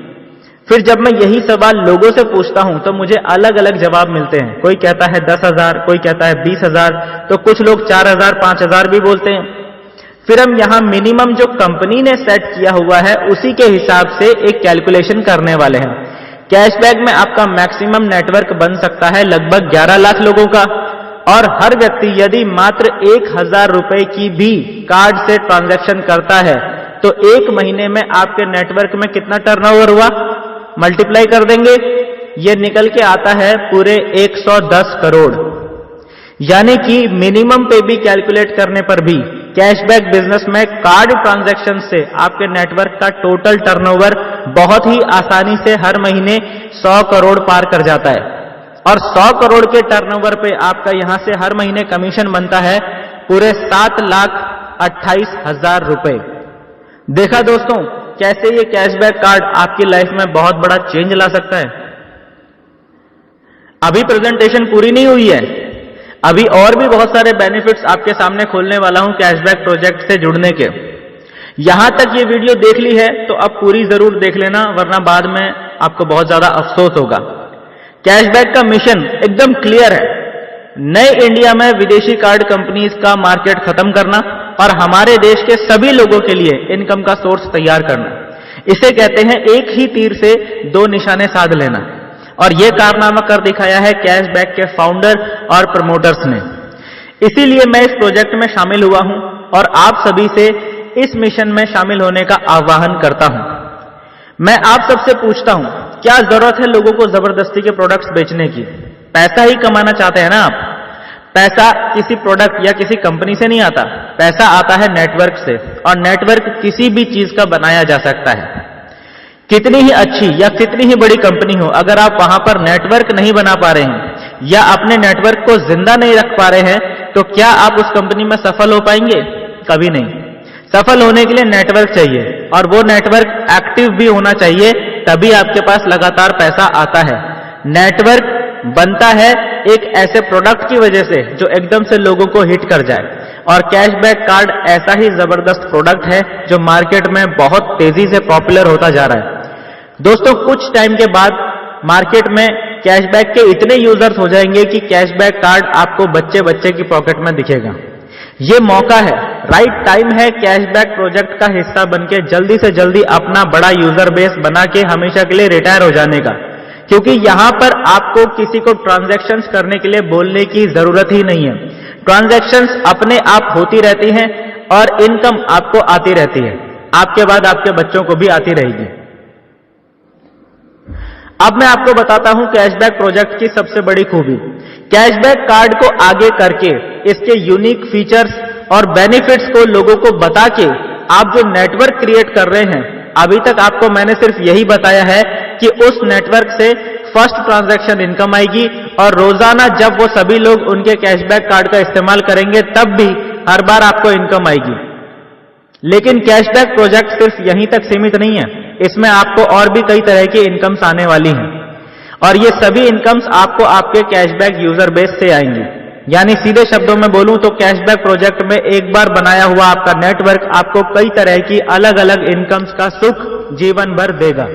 फिर जब मैं यही सवाल लोगों से पूछता हूं तो मुझे अलग अलग जवाब मिलते हैं। कोई कहता है 10,000, कोई कहता है 20,000, तो कुछ लोग 4,000, 5,000 भी बोलते हैं। फिर हम यहां मिनिमम जो कंपनी ने सेट किया हुआ है उसी के हिसाब से एक कैलकुलेशन करने वाले हैं। कैशबैक में आपका मैक्सिमम नेटवर्क बन सकता है लगभग 11 लाख लोगों का, और हर व्यक्ति यदि मात्र 1,000 रुपए की भी कार्ड से ट्रांजैक्शन करता है तो एक महीने में आपके नेटवर्क में कितना टर्नओवर हुआ, मल्टीप्लाई कर देंगे, ये निकल के आता है पूरे 110 करोड़। यानी कि मिनिमम पे भी कैलकुलेट करने पर भी कैशबैक बिजनेस में कार्ड ट्रांजैक्शन से आपके नेटवर्क का टोटल टर्नओवर बहुत ही आसानी से हर महीने 100 करोड़ पार कर जाता है। और 100 करोड़ के टर्नओवर पे आपका यहां से हर महीने कमीशन बनता है पूरे 7,28,000 रुपए। देखा दोस्तों कैसे ये कैशबैक कार्ड आपकी लाइफ में बहुत बड़ा चेंज ला सकता है। अभी प्रेजेंटेशन पूरी नहीं हुई है, अभी और भी बहुत सारे बेनिफिट्स आपके सामने खोलने वाला हूं कैशबैक प्रोजेक्ट से जुड़ने के। यहां तक ये वीडियो देख ली है तो अब पूरी जरूर देख लेना, वरना बाद में आपको बहुत ज्यादा अफसोस होगा। कैशबैक का मिशन एकदम क्लियर है, नए इंडिया में विदेशी कार्ड कंपनीज का मार्केट खत्म करना और हमारे देश के सभी लोगों के लिए इनकम का सोर्स तैयार करना। इसे कहते हैं एक ही तीर से दो निशाने साध लेना, और यह कारनामा कर दिखाया है कैशबैक के फाउंडर और प्रमोटर्स ने। इसीलिए मैं इस प्रोजेक्ट में शामिल हुआ हूं और आप सभी से इस मिशन में शामिल होने का आह्वान करता हूं। मैं आप सबसे पूछता हूं, क्या जरूरत है लोगों को जबरदस्ती के प्रोडक्ट्स बेचने की? पैसा ही कमाना चाहते हैं ना आप? पैसा किसी प्रोडक्ट या किसी कंपनी से नहीं आता, पैसा आता है नेटवर्क से, और नेटवर्क किसी भी चीज का बनाया जा सकता है। कितनी ही अच्छी या कितनी ही बड़ी कंपनी हो, अगर आप वहां पर नेटवर्क नहीं बना पा रहे हैं या अपने नेटवर्क को जिंदा नहीं रख पा रहे हैं, तो क्या आप उस कंपनी में सफल हो पाएंगे? कभी नहीं। सफल होने के लिए नेटवर्क चाहिए, और वो नेटवर्क एक्टिव भी होना चाहिए, तभी आपके पास लगातार पैसा आता है। नेटवर्क बनता है एक ऐसे प्रोडक्ट की वजह से जो एकदम से लोगों को हिट कर जाए, और कैशबैक कार्ड ऐसा ही जबरदस्त प्रोडक्ट है जो मार्केट में बहुत तेजी से पॉपुलर होता जा रहा है। दोस्तों कुछ टाइम के बाद मार्केट में कैशबैक के इतने यूजर्स हो जाएंगे कि कैशबैक कार्ड आपको बच्चे बच्चे की पॉकेट में दिखेगा। ये मौका है, राइट टाइम है कैशबैक प्रोजेक्ट का हिस्सा बनके जल्दी से जल्दी अपना बड़ा यूजर बेस बना के हमेशा के लिए रिटायर हो जाने का, क्योंकि यहां पर आपको किसी को ट्रांजैक्शंस करने के लिए बोलने की जरूरत ही नहीं है। ट्रांजैक्शंस अपने आप होती रहती हैं और इनकम आपको आती रहती है, आपके बाद आपके बच्चों को भी आती रहेगी। अब मैं आपको बताता हूं कैशबैक प्रोजेक्ट की सबसे बड़ी खूबी। कैशबैक कार्ड को आगे करके इसके यूनिक फीचर्स और बेनिफिट्स को लोगों को बता के आप जो नेटवर्क क्रिएट कर रहे हैं, अभी तक आपको मैंने सिर्फ यही बताया है कि उस नेटवर्क से फर्स्ट ट्रांजैक्शन इनकम आएगी, और रोजाना जब वो सभी लोग उनके कैशबैक कार्ड का इस्तेमाल करेंगे तब भी हर बार आपको इनकम आएगी। लेकिन कैशबैक प्रोजेक्ट सिर्फ यहीं तक सीमित नहीं है, इसमें आपको और भी कई तरह की इनकम्स आने वाली हैं, और ये सभी इनकम्स आपको आपके कैशबैक यूजर बेस से आएंगी। यानी सीधे शब्दों में बोलूं तो कैशबैक प्रोजेक्ट में एक बार बनाया हुआ आपका नेटवर्क आपको कई तरह की अलग अलग इनकम्स का सुख जीवन भर देगा।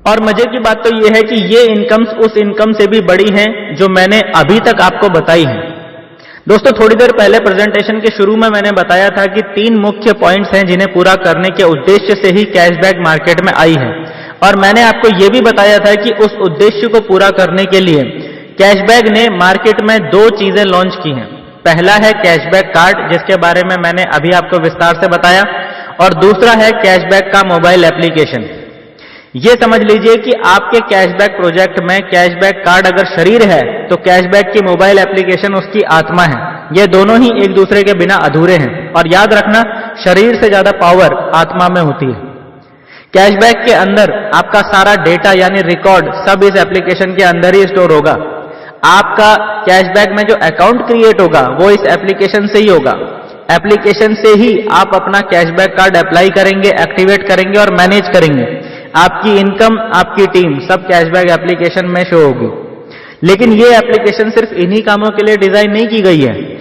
और मजे की बात तो यह है कि ये इनकम्स उस इनकम से भी बड़ी हैं जो मैंने अभी तक आपको बताई है। दोस्तों थोड़ी देर पहले प्रेजेंटेशन के शुरू में मैंने बताया था कि 3 मुख्य पॉइंट्स हैं जिन्हें पूरा करने के उद्देश्य से ही कैशबैक मार्केट में आई है, और मैंने आपको यह भी बताया था कि उस उद्देश्य को पूरा करने के लिए कैशबैक ने मार्केट में 2 चीजें लॉन्च की हैं। पहला है कैशबैक कार्ड, जिसके बारे में मैंने अभी आपको विस्तार से बताया, और दूसरा है कैशबैक का मोबाइल एप्लीकेशन। ये समझ लीजिए कि आपके कैशबैक प्रोजेक्ट में कैशबैक कार्ड अगर शरीर है तो कैशबैक की मोबाइल एप्लीकेशन उसकी आत्मा है। ये दोनों ही एक दूसरे के बिना अधूरे हैं, और याद रखना शरीर से ज्यादा पावर आत्मा में होती है। कैशबैक के अंदर आपका सारा डेटा यानी रिकॉर्ड सब इस एप्लीकेशन के अंदर ही स्टोर होगा। आपका कैशबैक में जो अकाउंट क्रिएट होगा वो इस एप्लीकेशन से ही होगा। एप्लीकेशन से ही आप अपना कैशबैक कार्ड अप्लाई करेंगे, एक्टिवेट करेंगे और मैनेज करेंगे। आपकी इनकम, आपकी टीम सब कैशबैक एप्लीकेशन में शो होगी। लेकिन ये एप्लीकेशन सिर्फ इन्हीं कामों के लिए डिजाइन नहीं की गई है।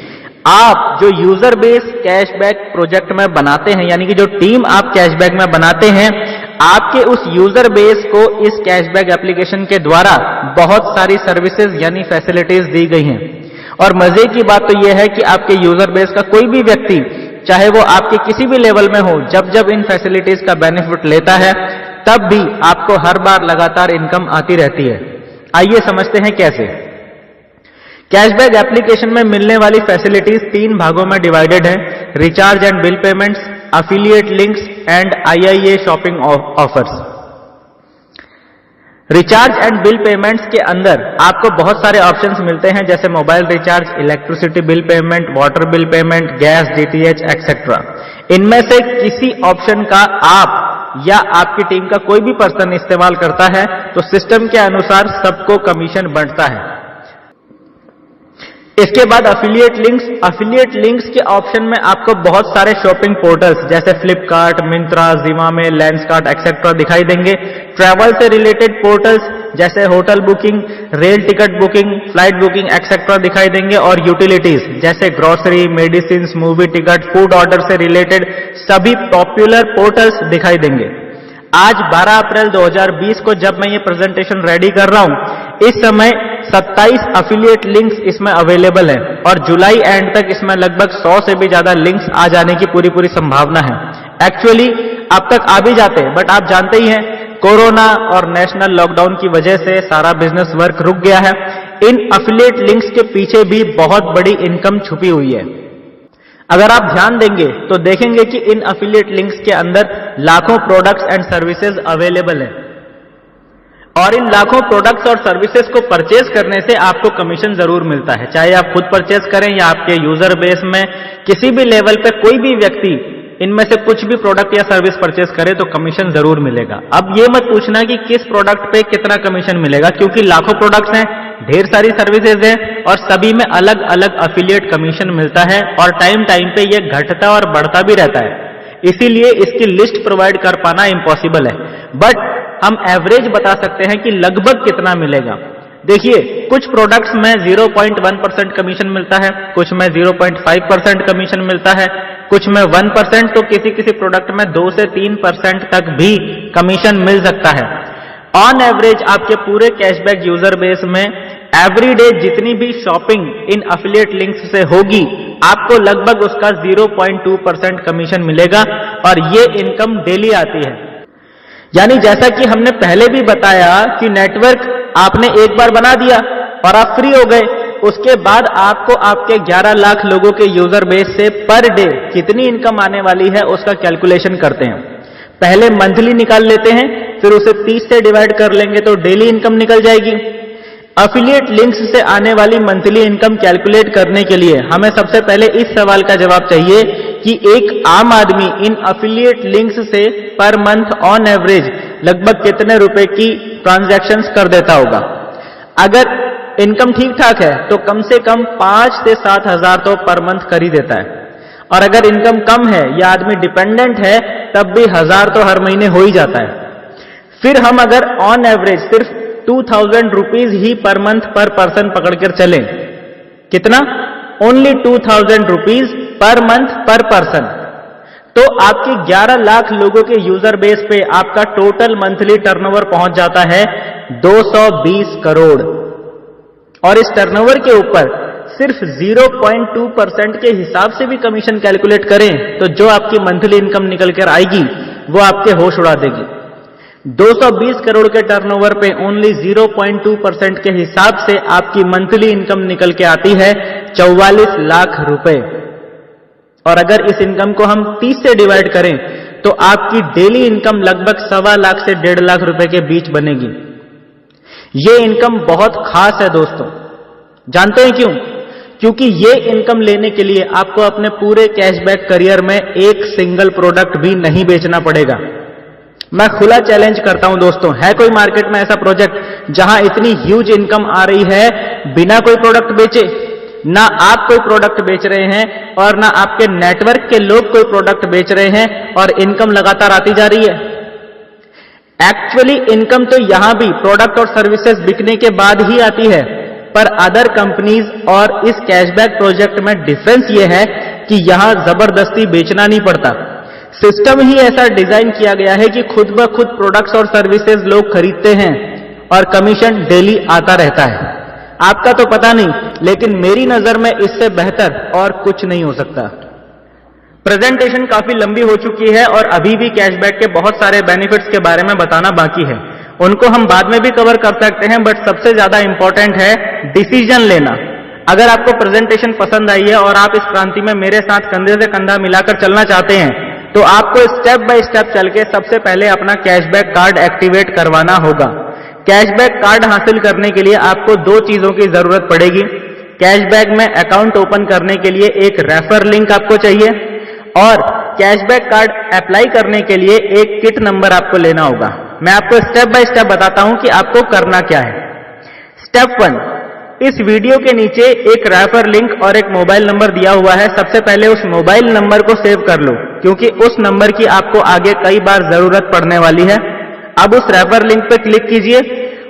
आप जो यूजर बेस कैशबैक प्रोजेक्ट में बनाते हैं, यानी कि जो टीम आप कैशबैक में बनाते हैं, आपके उस यूजर बेस को इस कैशबैक एप्लीकेशन के द्वारा बहुत सारी सर्विसेज यानी फैसिलिटीज दी गई हैं। और मजे की बात तो यह है कि आपके यूजर बेस का कोई भी व्यक्ति, चाहे वो आपके किसी भी लेवल में हो, जब जब इन फैसिलिटीज का बेनिफिट लेता है तब भी आपको हर बार लगातार इनकम आती रहती है। आइए समझते हैं कैसे। कैशबैक एप्लीकेशन में मिलने वाली फैसिलिटीज 3 भागों में डिवाइडेड है: recharge and bill payments, affiliate links and IIA shopping offers. Recharge and bill payments के अंदर आपको बहुत सारे ऑप्शंस मिलते हैं, जैसे mobile recharge, electricity bill payment, water bill payment, gas, DTH etcetera. इनमें से किसी ऑप्शन का आप या आपकी टीम का कोई भी पर्सन इस्तेमाल करता है तो सिस्टम के अनुसार सबको कमीशन बढ़ता है। इसके बाद अफिलिएट लिंक्स। अफिलिएट लिंक्स के ऑप्शन में आपको बहुत सारे शॉपिंग पोर्टल्स जैसे फ्लिपकार्ट, मिंत्रा, जिमामे, लेंसकार्ट एक्सेट्रा दिखाई देंगे। ट्रैवल से रिलेटेड पोर्टल्स जैसे hotel booking, rail ticket booking, flight booking etcetera दिखाई देंगे। और यूटिलिटीज जैसे grocery, medicine, movie ticket, food order से रिलेटेड सभी पॉपुलर पोर्टल्स दिखाई देंगे। आज 12 अप्रैल 2020 को जब मैं ये प्रेजेंटेशन रेडी कर रहा हूं, इस समय 27 अफिलिएट लिंक्स इसमें अवेलेबल है और जुलाई एंड तक इसमें लगभग 100 से भी ज्यादा लिंक्स आ जाने की पूरी संभावना है। एक्चुअली अब तक आ भी जाते, बट आप जानते ही हैं कोरोना और नेशनल लॉकडाउन की वजह से सारा बिजनेस वर्क रुक गया है। इन अफिलिएट लिंक्स के पीछे भी बहुत बड़ी इनकम छुपी हुई है। अगर आप ध्यान देंगे तो देखेंगे कि इन अफिलिएट लिंक्स के अंदर लाखों प्रोडक्ट्स एंड सर्विसेज अवेलेबल है और इन लाखों प्रोडक्ट्स और सर्विसेज को परचेज करने से आपको कमीशन जरूर मिलता है। चाहे आप खुद परचेज करें या आपके यूजर बेस में किसी भी लेवल पे कोई भी व्यक्ति इनमें से कुछ भी प्रोडक्ट या सर्विस परचेज करे तो कमीशन जरूर मिलेगा। अब ये मत पूछना कि किस प्रोडक्ट पे कितना कमीशन मिलेगा, क्योंकि लाखों प्रोडक्ट्स हैं, ढेर सारी सर्विसेज हैं और सभी में अलग अलग अफिलिएट कमीशन मिलता है और टाइम पे ये घटता और बढ़ता भी रहता है। इसीलिए इसकी लिस्ट प्रोवाइड कर पाना इम्पॉसिबल है, बट हम एवरेज बता सकते हैं कि लगभग कितना मिलेगा। देखिए, कुछ प्रोडक्ट्स में 0.1% कमीशन मिलता है, कुछ में 0.5% कमीशन मिलता है, कुछ में 1%, तो किसी प्रोडक्ट में 2 से 3% तक भी कमीशन मिल सकता है। ऑन एवरेज आपके पूरे कैशबैक यूजर बेस में एवरीडे जितनी भी शॉपिंग इन अफिलिएट लिंक्स से होगी, आपको लगभग उसका 0.2% कमीशन मिलेगा और ये इनकम डेली आती है। यानी जैसा कि हमने पहले भी बताया कि नेटवर्क आपने एक बार बना दिया और आप फ्री हो गए, उसके बाद आपको आपके 11 लाख लोगों के यूजर बेस से पर डे कितनी इनकम आने वाली है उसका कैलकुलेशन करते हैं। पहले मंथली निकाल लेते हैं, फिर उसे 30 से डिवाइड कर लेंगे तो डेली इनकम निकल जाएगी। अफिलिएट लिंक्स से आने वाली मंथली इनकम कैलकुलेट करने के लिए हमें सबसे पहले इस सवाल का जवाब चाहिए कि एक आम आदमी इन अफिलिएट लिंक्स से पर मंथ ऑन एवरेज लगभग कितने रुपए की ट्रांजैक्शंस कर देता होगा। अगर इनकम ठीक ठाक है तो कम से कम 5 से 7 हजार तो पर मंथ कर ही देता है, और अगर इनकम कम है या आदमी डिपेंडेंट है तब भी 1000 तो हर महीने हो ही जाता है। फिर हम अगर ऑन एवरेज सिर्फ 2000 रुपीज ही पर मंथ पर पर्सन पकड़कर चलें, कितना? ओनली 2000 रुपीज पर मंथ पर पर्सन, तो आपके 11 लाख लोगों के यूजर बेस पे आपका टोटल मंथली टर्नओवर पहुंच जाता है 220 करोड़। और इस टर्नओवर के ऊपर सिर्फ 0.2% के हिसाब से भी कमीशन कैलकुलेट करें तो जो आपकी मंथली इनकम निकल कर आएगी वो आपके होश उड़ा देगी। 220 करोड़ के टर्नओवर पे ओनली 0.2% के हिसाब से आपकी मंथली इनकम निकल के आती है 44 लाख रुपए। और अगर इस इनकम को हम 30 से डिवाइड करें तो आपकी डेली इनकम लगभग 1.25 लाख से 1.5 लाख रुपए के बीच बनेगी। ये इनकम बहुत खास है दोस्तों। जानते हैं क्यों? क्योंकि ये इनकम लेने के लिए आपको अपने पूरे कैशबैक करियर में एक सिंगल प्रोडक्ट भी नहीं बेचना पड़ेगा। मैं खुला चैलेंज करता हूं दोस्तों, है कोई मार्केट में ऐसा प्रोजेक्ट जहां इतनी ह्यूज इनकम आ रही है बिना कोई प्रोडक्ट बेचे? ना आप कोई प्रोडक्ट बेच रहे हैं और ना आपके नेटवर्क के लोग कोई प्रोडक्ट बेच रहे हैं और इनकम लगातार आती जा रही है। एक्चुअली इनकम तो यहां भी प्रोडक्ट और सर्विसेज बिकने के बाद ही आती है, पर अदर कंपनीज और इस कैशबैक प्रोजेक्ट में डिफरेंस यह है कि यहां जबरदस्ती बेचना नहीं पड़ता। सिस्टम ही ऐसा डिजाइन किया गया है कि खुद ब खुद प्रोडक्ट्स और सर्विसेज लोग खरीदते हैं और कमीशन डेली आता रहता है। आपका तो पता नहीं, लेकिन मेरी नजर में इससे बेहतर और कुछ नहीं हो सकता। प्रेजेंटेशन काफी लंबी हो चुकी है और अभी भी कैशबैक के बहुत सारे बेनिफिट्स के बारे में बताना बाकी है। उनको हम बाद में भी कवर कर सकते हैं, बट सबसे ज्यादा इंपॉर्टेंट है डिसीजन लेना। अगर आपको प्रेजेंटेशन पसंद आई है और आप इस क्रांति में मेरे साथ कंधे से कंधा मिलाकर चलना चाहते हैं, तो आपको स्टेप बाय स्टेप चल के सबसे पहले अपना कैशबैक कार्ड एक्टिवेट करवाना होगा। कैशबैक कार्ड हासिल करने के लिए आपको दो चीजों की जरूरत पड़ेगी। कैशबैक में अकाउंट ओपन करने के लिए एक रेफर लिंक आपको चाहिए और कैशबैक कार्ड अप्लाई करने के लिए एक किट नंबर आपको लेना होगा। मैं आपको स्टेप बाय स्टेप बताता हूं कि आपको करना क्या है। स्टेप 1, इस वीडियो के नीचे एक रेफर लिंक और एक मोबाइल नंबर दिया हुआ है। सबसे पहले उस मोबाइल नंबर को सेव कर लो, क्योंकि उस नंबर की आपको आगे कई बार जरूरत पड़ने वाली है। अब उस रेफर लिंक पर क्लिक कीजिए।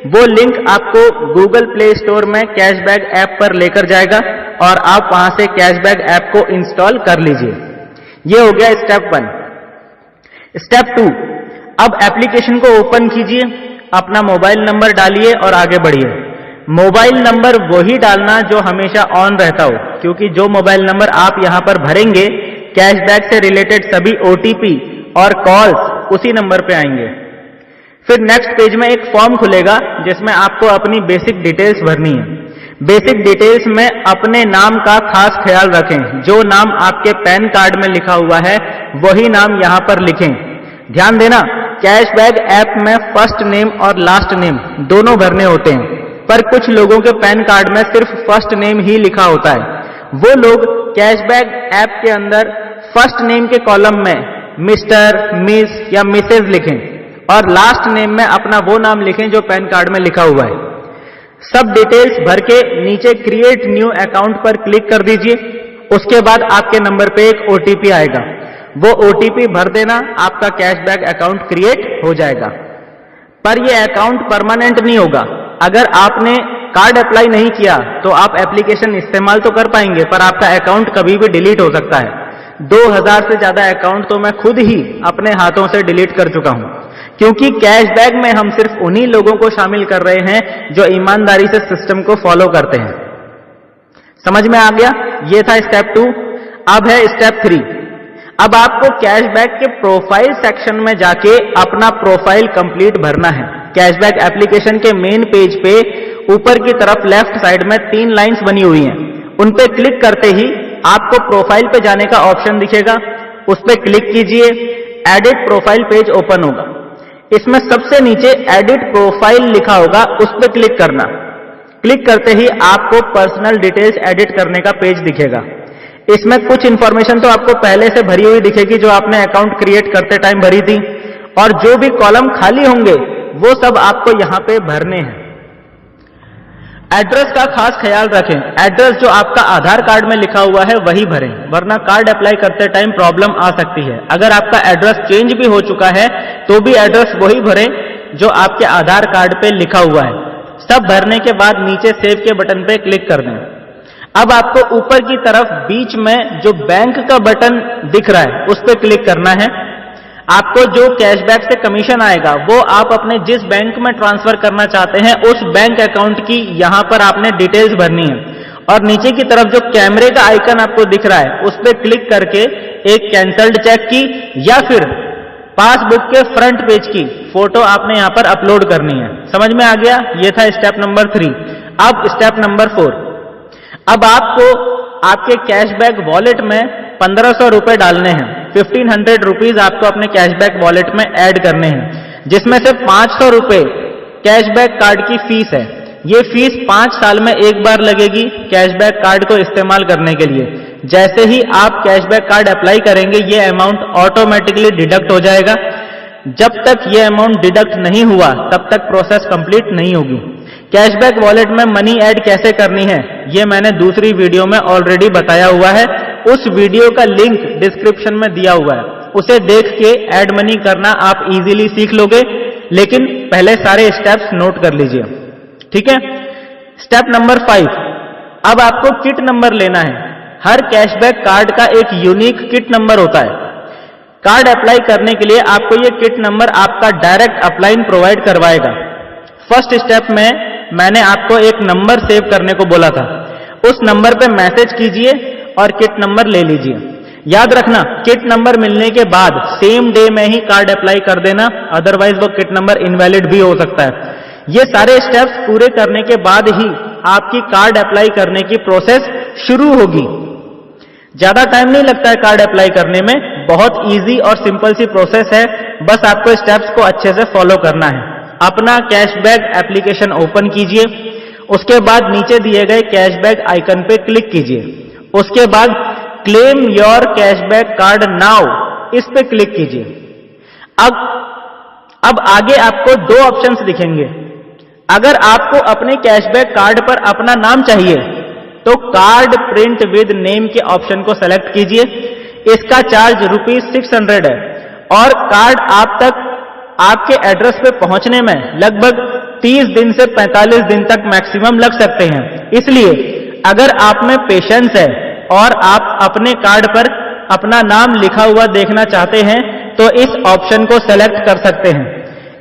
वो लिंक आपको गूगल प्ले स्टोर में कैशबैक ऐप पर लेकर जाएगा और आप वहां से कैशबैक ऐप को इंस्टॉल कर लीजिए। ये हो गया स्टेप 1। स्टेप 2, अब एप्लीकेशन को ओपन कीजिए, अपना मोबाइल नंबर डालिए और आगे बढ़िए। मोबाइल नंबर वही डालना जो हमेशा ऑन रहता हो, क्योंकि जो मोबाइल नंबर आप यहां पर भरेंगे कैशबैक से रिलेटेड सभी ओटीपी और कॉल्स उसी नंबर पे आएंगे। फिर नेक्स्ट पेज में एक फॉर्म खुलेगा जिसमें आपको अपनी बेसिक डिटेल्स भरनी है। बेसिक डिटेल्स में अपने नाम का खास ख्याल रखें। जो नाम आपके पैन कार्ड में लिखा हुआ है वही नाम यहां पर लिखें। ध्यान देना, कैशबैक ऐप में फर्स्ट नेम और लास्ट नेम दोनों भरने होते हैं, पर कुछ लोगों के पैन कार्ड में सिर्फ फर्स्ट नेम ही लिखा होता है। वो लोग कैशबैक ऐप के अंदर फर्स्ट नेम के कॉलम में मिस्टर, मिस या मिसेज लिखें और लास्ट नेम में अपना वो नाम लिखें जो पैन कार्ड में लिखा हुआ है। सब डिटेल्स भर के नीचे क्रिएट न्यू अकाउंट पर क्लिक कर दीजिए। उसके बाद आपके नंबर पे एक ओटीपी आएगा। वो ओटीपी भर देना, आपका कैशबैक अकाउंट क्रिएट हो जाएगा। पर ये अकाउंट परमानेंट नहीं होगा। अगर आपने कार्ड अप्लाई नहीं किया तो आप एप्लीकेशन इस्तेमाल तो कर पाएंगे, पर आपका अकाउंट कभी भी डिलीट हो सकता है। 2000 से ज्यादा अकाउंट तो मैं खुद ही अपने हाथों से डिलीट कर चुका हूं, क्योंकि कैशबैक में हम सिर्फ उन्हीं लोगों को शामिल कर रहे हैं जो ईमानदारी से सिस्टम को फॉलो करते हैं। समझ में आ गया? ये था स्टेप 2। अब है स्टेप 3। अब आपको कैशबैक के प्रोफाइल सेक्शन में जाके अपना प्रोफाइल कंप्लीट भरना है। कैशबैक एप्लीकेशन के मेन पेज पे ऊपर की तरफ लेफ्ट साइड में 3 लाइंस बनी हुई हैं। उन पे क्लिक करते ही आपको प्रोफाइल पे जाने का ऑप्शन दिखेगा। उस पे क्लिक कीजिए, एडिट प्रोफाइल पेज ओपन होगा। इसमें सबसे नीचे एडिट प्रोफाइल लिखा होगा, उस पर क्लिक करना। क्लिक करते ही आपको पर्सनल डिटेल्स एडिट करने का पेज दिखेगा। इसमें कुछ इंफॉर्मेशन तो आपको पहले से भरी हुई दिखेगी जो आपने अकाउंट क्रिएट करते टाइम भरी थी, और जो भी कॉलम खाली होंगे वो सब आपको यहां पे भरने हैं। एड्रेस का खास ख्याल रखें। एड्रेस जो आपका आधार कार्ड में लिखा हुआ है वही भरें, वरना कार्ड अप्लाई करते टाइम प्रॉब्लम आ सकती है। अगर आपका एड्रेस चेंज भी हो चुका है तो भी एड्रेस वही भरें जो आपके आधार कार्ड पे लिखा हुआ है। सब भरने के बाद नीचे सेव के बटन पे क्लिक कर दें। अब आपको ऊपर की तरफ बीच में जो बैंक का बटन दिख रहा है उस पर क्लिक करना है। आपको जो कैशबैक से कमीशन आएगा वो आप अपने जिस बैंक में ट्रांसफर करना चाहते हैं उस बैंक अकाउंट की यहां पर आपने डिटेल्स भरनी है। और नीचे की तरफ जो कैमरे का आइकन आपको दिख रहा है उस पर क्लिक करके एक कैंसल्ड चेक की या फिर पासबुक के फ्रंट पेज की फोटो आपने यहां पर अपलोड करनी है। समझ में आ गया? ये था स्टेप नंबर 3। अब स्टेप नंबर 4। अब आपको आपके कैशबैक वॉलेट में 1500 रुपए डालने हैं। 1500 रुपीज आपको अपने कैशबैक वॉलेट में ऐड करने हैं, जिसमें से 500 रुपए कैशबैक कार्ड की फीस है। ये फीस 5 साल में एक बार लगेगी कैशबैक कार्ड को इस्तेमाल करने के लिए। जैसे ही आप कैशबैक कार्ड अप्लाई करेंगे ये अमाउंट ऑटोमेटिकली डिडक्ट हो जाएगा। जब तक ये अमाउंट डिडक्ट नहीं हुआ तब तक प्रोसेस कंप्लीट नहीं होगी। कैशबैक वॉलेट में मनी ऐड कैसे करनी है ये मैंने दूसरी वीडियो में ऑलरेडी बताया हुआ है। उस वीडियो का लिंक डिस्क्रिप्शन में दिया हुआ है, उसे देख के ऐड मनी करना आप इजीली सीख लोगे। लेकिन पहले सारे स्टेप्स नोट कर लीजिए, ठीक है? Step number 5। अब आपको किट नंबर लेना है। हर कैशबैक कार्ड का एक यूनिक किट नंबर होता है। कार्ड अप्लाई करने के लिए आपको ये किट नंबर आपका डायरेक्ट अपलाइन प्रोवाइड करवाएगा। फर्स्ट स्टेप में मैंने आपको एक नंबर सेव करने को बोला था, उस नंबर पे मैसेज कीजिए और किट नंबर ले लीजिए। याद रखना, किट नंबर मिलने के बाद सेम डे में ही कार्ड अप्लाई कर देना, अदरवाइज वो किट नंबर इनवैलिड भी हो सकता है। ये सारे स्टेप्स पूरे करने के बाद ही आपकी कार्ड अप्लाई करने की प्रोसेस शुरू होगी। ज्यादा टाइम नहीं लगता है कार्ड अप्लाई करने में, बहुत इजी और सिंपल सी प्रोसेस है, बस आपको स्टेप्स को अच्छे से फॉलो करना है। अपना कैशबैक एप्लीकेशन ओपन कीजिए, उसके बाद नीचे दिए गए कैशबैक आइकन पे क्लिक कीजिए, उसके बाद claim your cashback card now इस पे क्लिक कीजिए। अब आगे आपको दो ऑप्शंस दिखेंगे। अगर आपको अपने कैशबैक कार्ड पर अपना नाम चाहिए तो कार्ड प्रिंट विद नेम के ऑप्शन को सेलेक्ट कीजिए। इसका चार्ज ₹600 है और कार्ड आप तक आपके एड्रेस पे पहुंचने में लगभग 30 दिन से 45 दिन तक मैक्सिमम लग सकते हैं। इसलिए अगर आप में पेशेंस है और आप अपने कार्ड पर अपना नाम लिखा हुआ देखना चाहते हैं तो इस ऑप्शन को सेलेक्ट कर सकते हैं।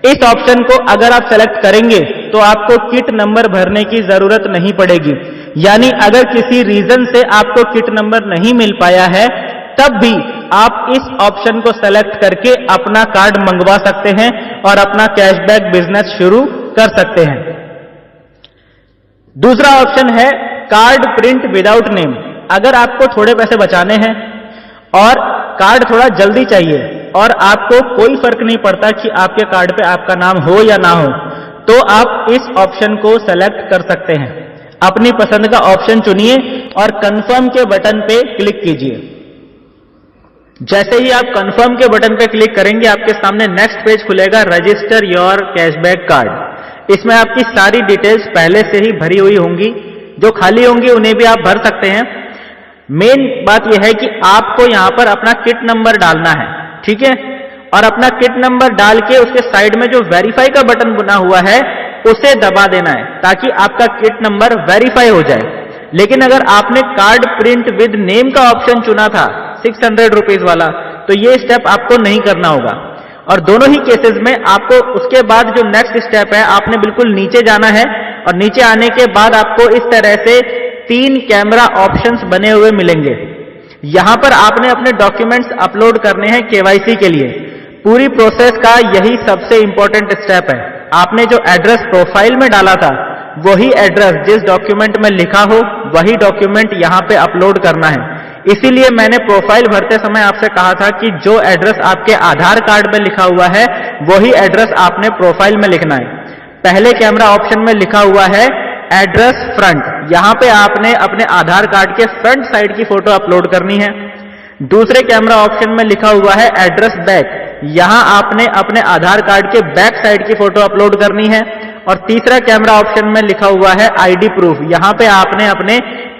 इस ऑप्शन को अगर आप सेलेक्ट करेंगे तो आपको किट नंबर भरने की जरूरत नहीं पड़ेगी। यानी अगर किसी रीजन से आपको किट नंबर नहीं मिल पाया है तब भी आप इस ऑप्शन को सेलेक्ट करके अपना कार्ड मंगवा सकते हैं और अपना कैशबैक बिजनेस शुरू कर सकते हैं। दूसरा ऑप्शन है कार्ड प्रिंट विदाउट नेम। अगर आपको थोड़े पैसे बचाने हैं और कार्ड थोड़ा जल्दी चाहिए और आपको कोई फर्क नहीं पड़ता कि आपके कार्ड पे आपका नाम हो या ना हो, तो आप इस ऑप्शन को सेलेक्ट कर सकते हैं। अपनी पसंद का ऑप्शन चुनिए और कंफर्म के बटन पे क्लिक कीजिए। जैसे ही आप कंफर्म के बटन पे क्लिक करेंगे आपके सामने नेक्स्ट पेज खुलेगा, रजिस्टर योर कैशबैक कार्ड। इसमें आपकी सारी डिटेल्स पहले से ही भरी हुई होंगी, जो खाली होंगी उन्हें भी आप भर सकते हैं। मेन बात यह है कि आपको यहां पर अपना किट नंबर डालना है, ठीक है, और अपना किट नंबर डाल के उसके साइड में जो वेरीफाई का बटन बना हुआ है उसे दबा देना है ताकि आपका किट नंबर वेरीफाई हो जाए। लेकिन अगर आपने कार्ड प्रिंट विद नेम का ऑप्शन चुना था ₹600 वाला, तो ये स्टेप आपको नहीं करना होगा। और दोनों ही केसेस में आपको उसके बाद जो नेक्स्ट स्टेप है, आपने बिल्कुल नीचे जाना है और नीचे आने के बाद आपको इस तरह से 3 कैमरा ऑप्शंस बने हुए मिलेंगे। यहां पर आपने अपने डॉक्यूमेंट्स अपलोड करने हैं केवाईसी के लिए। पूरी प्रोसेस का यही सबसे इंपॉर्टेंट स्टेप है। आपने जो एड्रेस प्रोफाइल में डाला था वही एड्रेस जिस डॉक्यूमेंट में लिखा हो वही डॉक्यूमेंट यहां पे अपलोड करना है। इसीलिए मैंने प्रोफाइल भरते समय आपसे कहा था कि जो एड्रेस आपके आधार कार्ड में लिखा हुआ है वही एड्रेस आपने प्रोफाइल में लिखना है। पहले कैमरा ऑप्शन में लिखा हुआ है एड्रेस फ्रंट, यहां पे आपने अपने आधार कार्ड के फ्रंट साइड की फोटो अपलोड करनी है। दूसरे कैमरा ऑप्शन में लिखा हुआ है एड्रेस बैक, यहां आपने अपने आधार कार्ड के बैक साइड की फोटो अपलोड करनी है। और तीसरा कैमरा ऑप्शन में लिखा हुआ है आईडी प्रूफ, यहां पे आपने अपने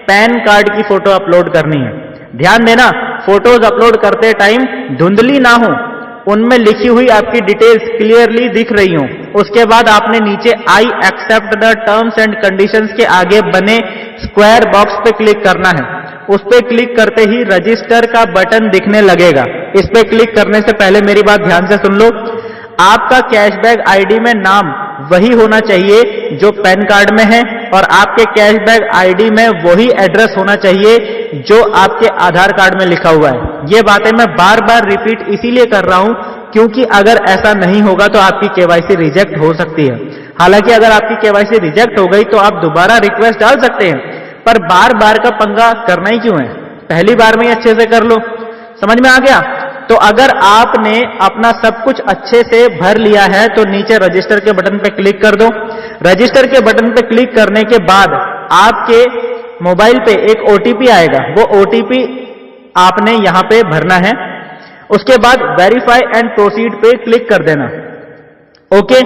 पैन कार्ड की फोटो अपलोड करनी है। ध्यान देना, फोटोज अपलोड करते टाइम धुंधली ना हो, उनमें लिखी हुई आपकी डिटेल्स क्लियरली दिख रही हो। उसके बाद आपने नीचे I accept the terms and conditions के आगे बने स्क्वायर बॉक्स पे क्लिक करना है। उस पे क्लिक करते ही रजिस्टर का बटन दिखने लगेगा। इस पे क्लिक करने से पहले मेरी बात ध्यान से सुन लो। आपका कैशबैक आईडी में नाम वही होना चाहिए जो पैन कार्ड में है और आपके कैशबैक आईडी में वही एड्रेस होना चाहिए जो आपके आधार कार्ड में लिखा हुआ है। ये बातें मैं बार बार रिपीट इसीलिए कर रहा हूं क्योंकि अगर ऐसा नहीं होगा तो आपकी केवाईसी रिजेक्ट हो सकती है। हालांकि अगर आपकी केवाईसी रिजेक्ट हो गई तो आप दोबारा रिक्वेस्ट डाल सकते हैं, पर बार बार का पंगा करना ही क्यों है, पहली बार में ही अच्छे से कर लो। समझ में आ गया? तो अगर आपने अपना सब कुछ अच्छे से भर लिया है तो नीचे रजिस्टर के बटन पे क्लिक कर दो। रजिस्टर के बटन पे क्लिक करने के बाद आपके मोबाइल पे एक ओटीपी आएगा, वो ओटीपी आपने यहां पे भरना है। उसके बाद वेरीफाई एंड प्रोसीड पे क्लिक कर देना। ओके,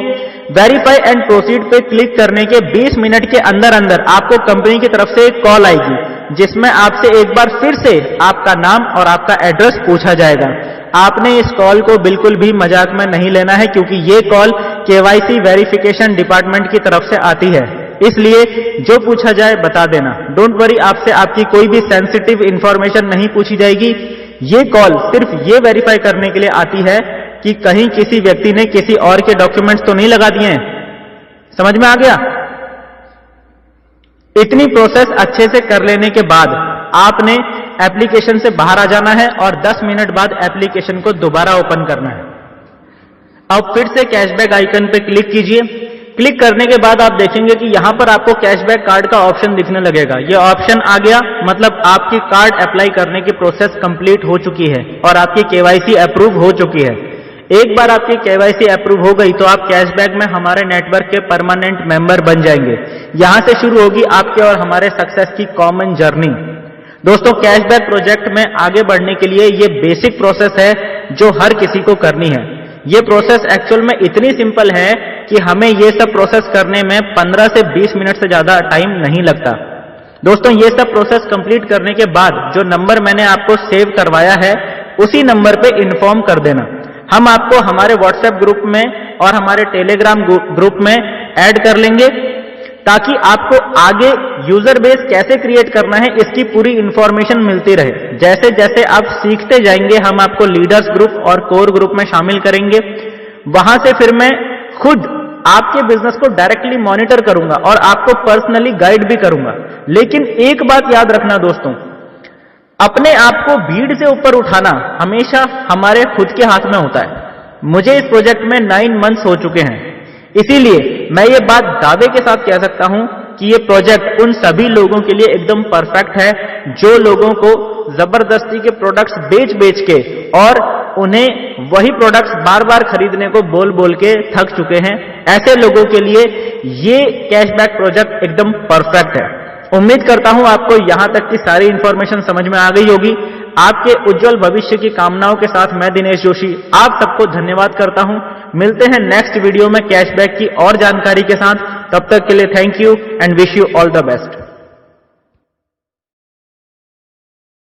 वेरीफाई एंड प्रोसीड पे क्लिक करने के 20 मिनट के अंदर अंदर आपको कंपनी की तरफ से एक कॉल आएगी जिसमें आपसे एक बार फिर से आपका नाम और आपका एड्रेस पूछा जाएगा। आपने इस कॉल को बिल्कुल भी मजाक में नहीं लेना है क्योंकि ये कॉल केवाईसी वेरिफिकेशन डिपार्टमेंट की तरफ से आती है, इसलिए जो पूछा जाए बता देना। डोंट वरी, आपसे आपकी कोई भी सेंसिटिव इंफॉर्मेशन नहीं पूछी जाएगी। ये कॉल सिर्फ ये वेरीफाई करने के लिए आती है कि कहीं किसी व्यक्ति ने किसी और के डॉक्यूमेंट्स तो नहीं लगा दिए हैं। समझ में आ गया? इतनी प्रोसेस अच्छे से कर लेने के बाद आपने एप्लीकेशन से बाहर आ जाना है और 10 मिनट बाद एप्लीकेशन को दोबारा ओपन करना है। अब फिर से कैशबैक आइकन पे क्लिक कीजिए। क्लिक करने के बाद आप देखेंगे कि यहां पर आपको कैशबैक कार्ड का ऑप्शन दिखने लगेगा। ये ऑप्शन आ गया मतलब आपकी कार्ड अप्लाई करने की प्रोसेस कंप्लीट हो चुकी है और आपकी केवाईसी अप्रूव हो चुकी है। एक बार आपकी केवाईसी अप्रूव हो गई तो आप कैशबैक में हमारे नेटवर्क के परमानेंट मेंबर बन जाएंगे। यहां से शुरू होगी आपके और हमारे सक्सेस की कॉमन जर्नी। दोस्तों, कैशबैक प्रोजेक्ट में आगे बढ़ने के लिए ये बेसिक प्रोसेस है जो हर किसी को करनी है। ये प्रोसेस एक्चुअल में इतनी सिंपल है कि हमें ये सब प्रोसेस करने में 15 से 20 मिनट से ज्यादा टाइम नहीं लगता। दोस्तों, ये सब प्रोसेस कंप्लीट करने के बाद जो नंबर मैंने आपको सेव करवाया है उसी नंबर पे इन्फॉर्म कर देना। हम आपको हमारे व्हाट्सएप ग्रुप में और हमारे टेलीग्राम ग्रुप में ऐड कर लेंगे ताकि आपको आगे यूजर बेस कैसे क्रिएट करना है इसकी पूरी इंफॉर्मेशन मिलती रहे। जैसे जैसे आप सीखते जाएंगे हम आपको लीडर्स ग्रुप और कोर ग्रुप में शामिल करेंगे। वहां से फिर मैं खुद आपके बिजनेस को डायरेक्टली मॉनिटर करूंगा और आपको पर्सनली गाइड भी करूंगा। लेकिन एक बात याद रखना दोस्तों, अपने आप को भीड़ से ऊपर उठाना हमेशा हमारे खुद के हाथ में होता है। मुझे इस प्रोजेक्ट में 9 मंथ्स हो चुके हैं, इसीलिए मैं ये बात दावे के साथ कह सकता हूं कि ये प्रोजेक्ट उन सभी लोगों के लिए एकदम परफेक्ट है जो लोगों को जबरदस्ती के प्रोडक्ट्स बेच के और उन्हें वही प्रोडक्ट्स बार बार खरीदने को बोल बोल के थक चुके हैं। ऐसे लोगों के लिए ये कैशबैक प्रोजेक्ट एकदम परफेक्ट है। उम्मीद करता हूं आपको यहां तक की सारी इंफॉर्मेशन समझ में आ गई होगी। आपके उज्जवल भविष्य की कामनाओं के साथ मैं दिनेश जोशी आप सबको धन्यवाद करता हूं। मिलते हैं नेक्स्ट वीडियो में कैशबैक की और जानकारी के साथ। तब तक के लिए thank you and wish you all the best.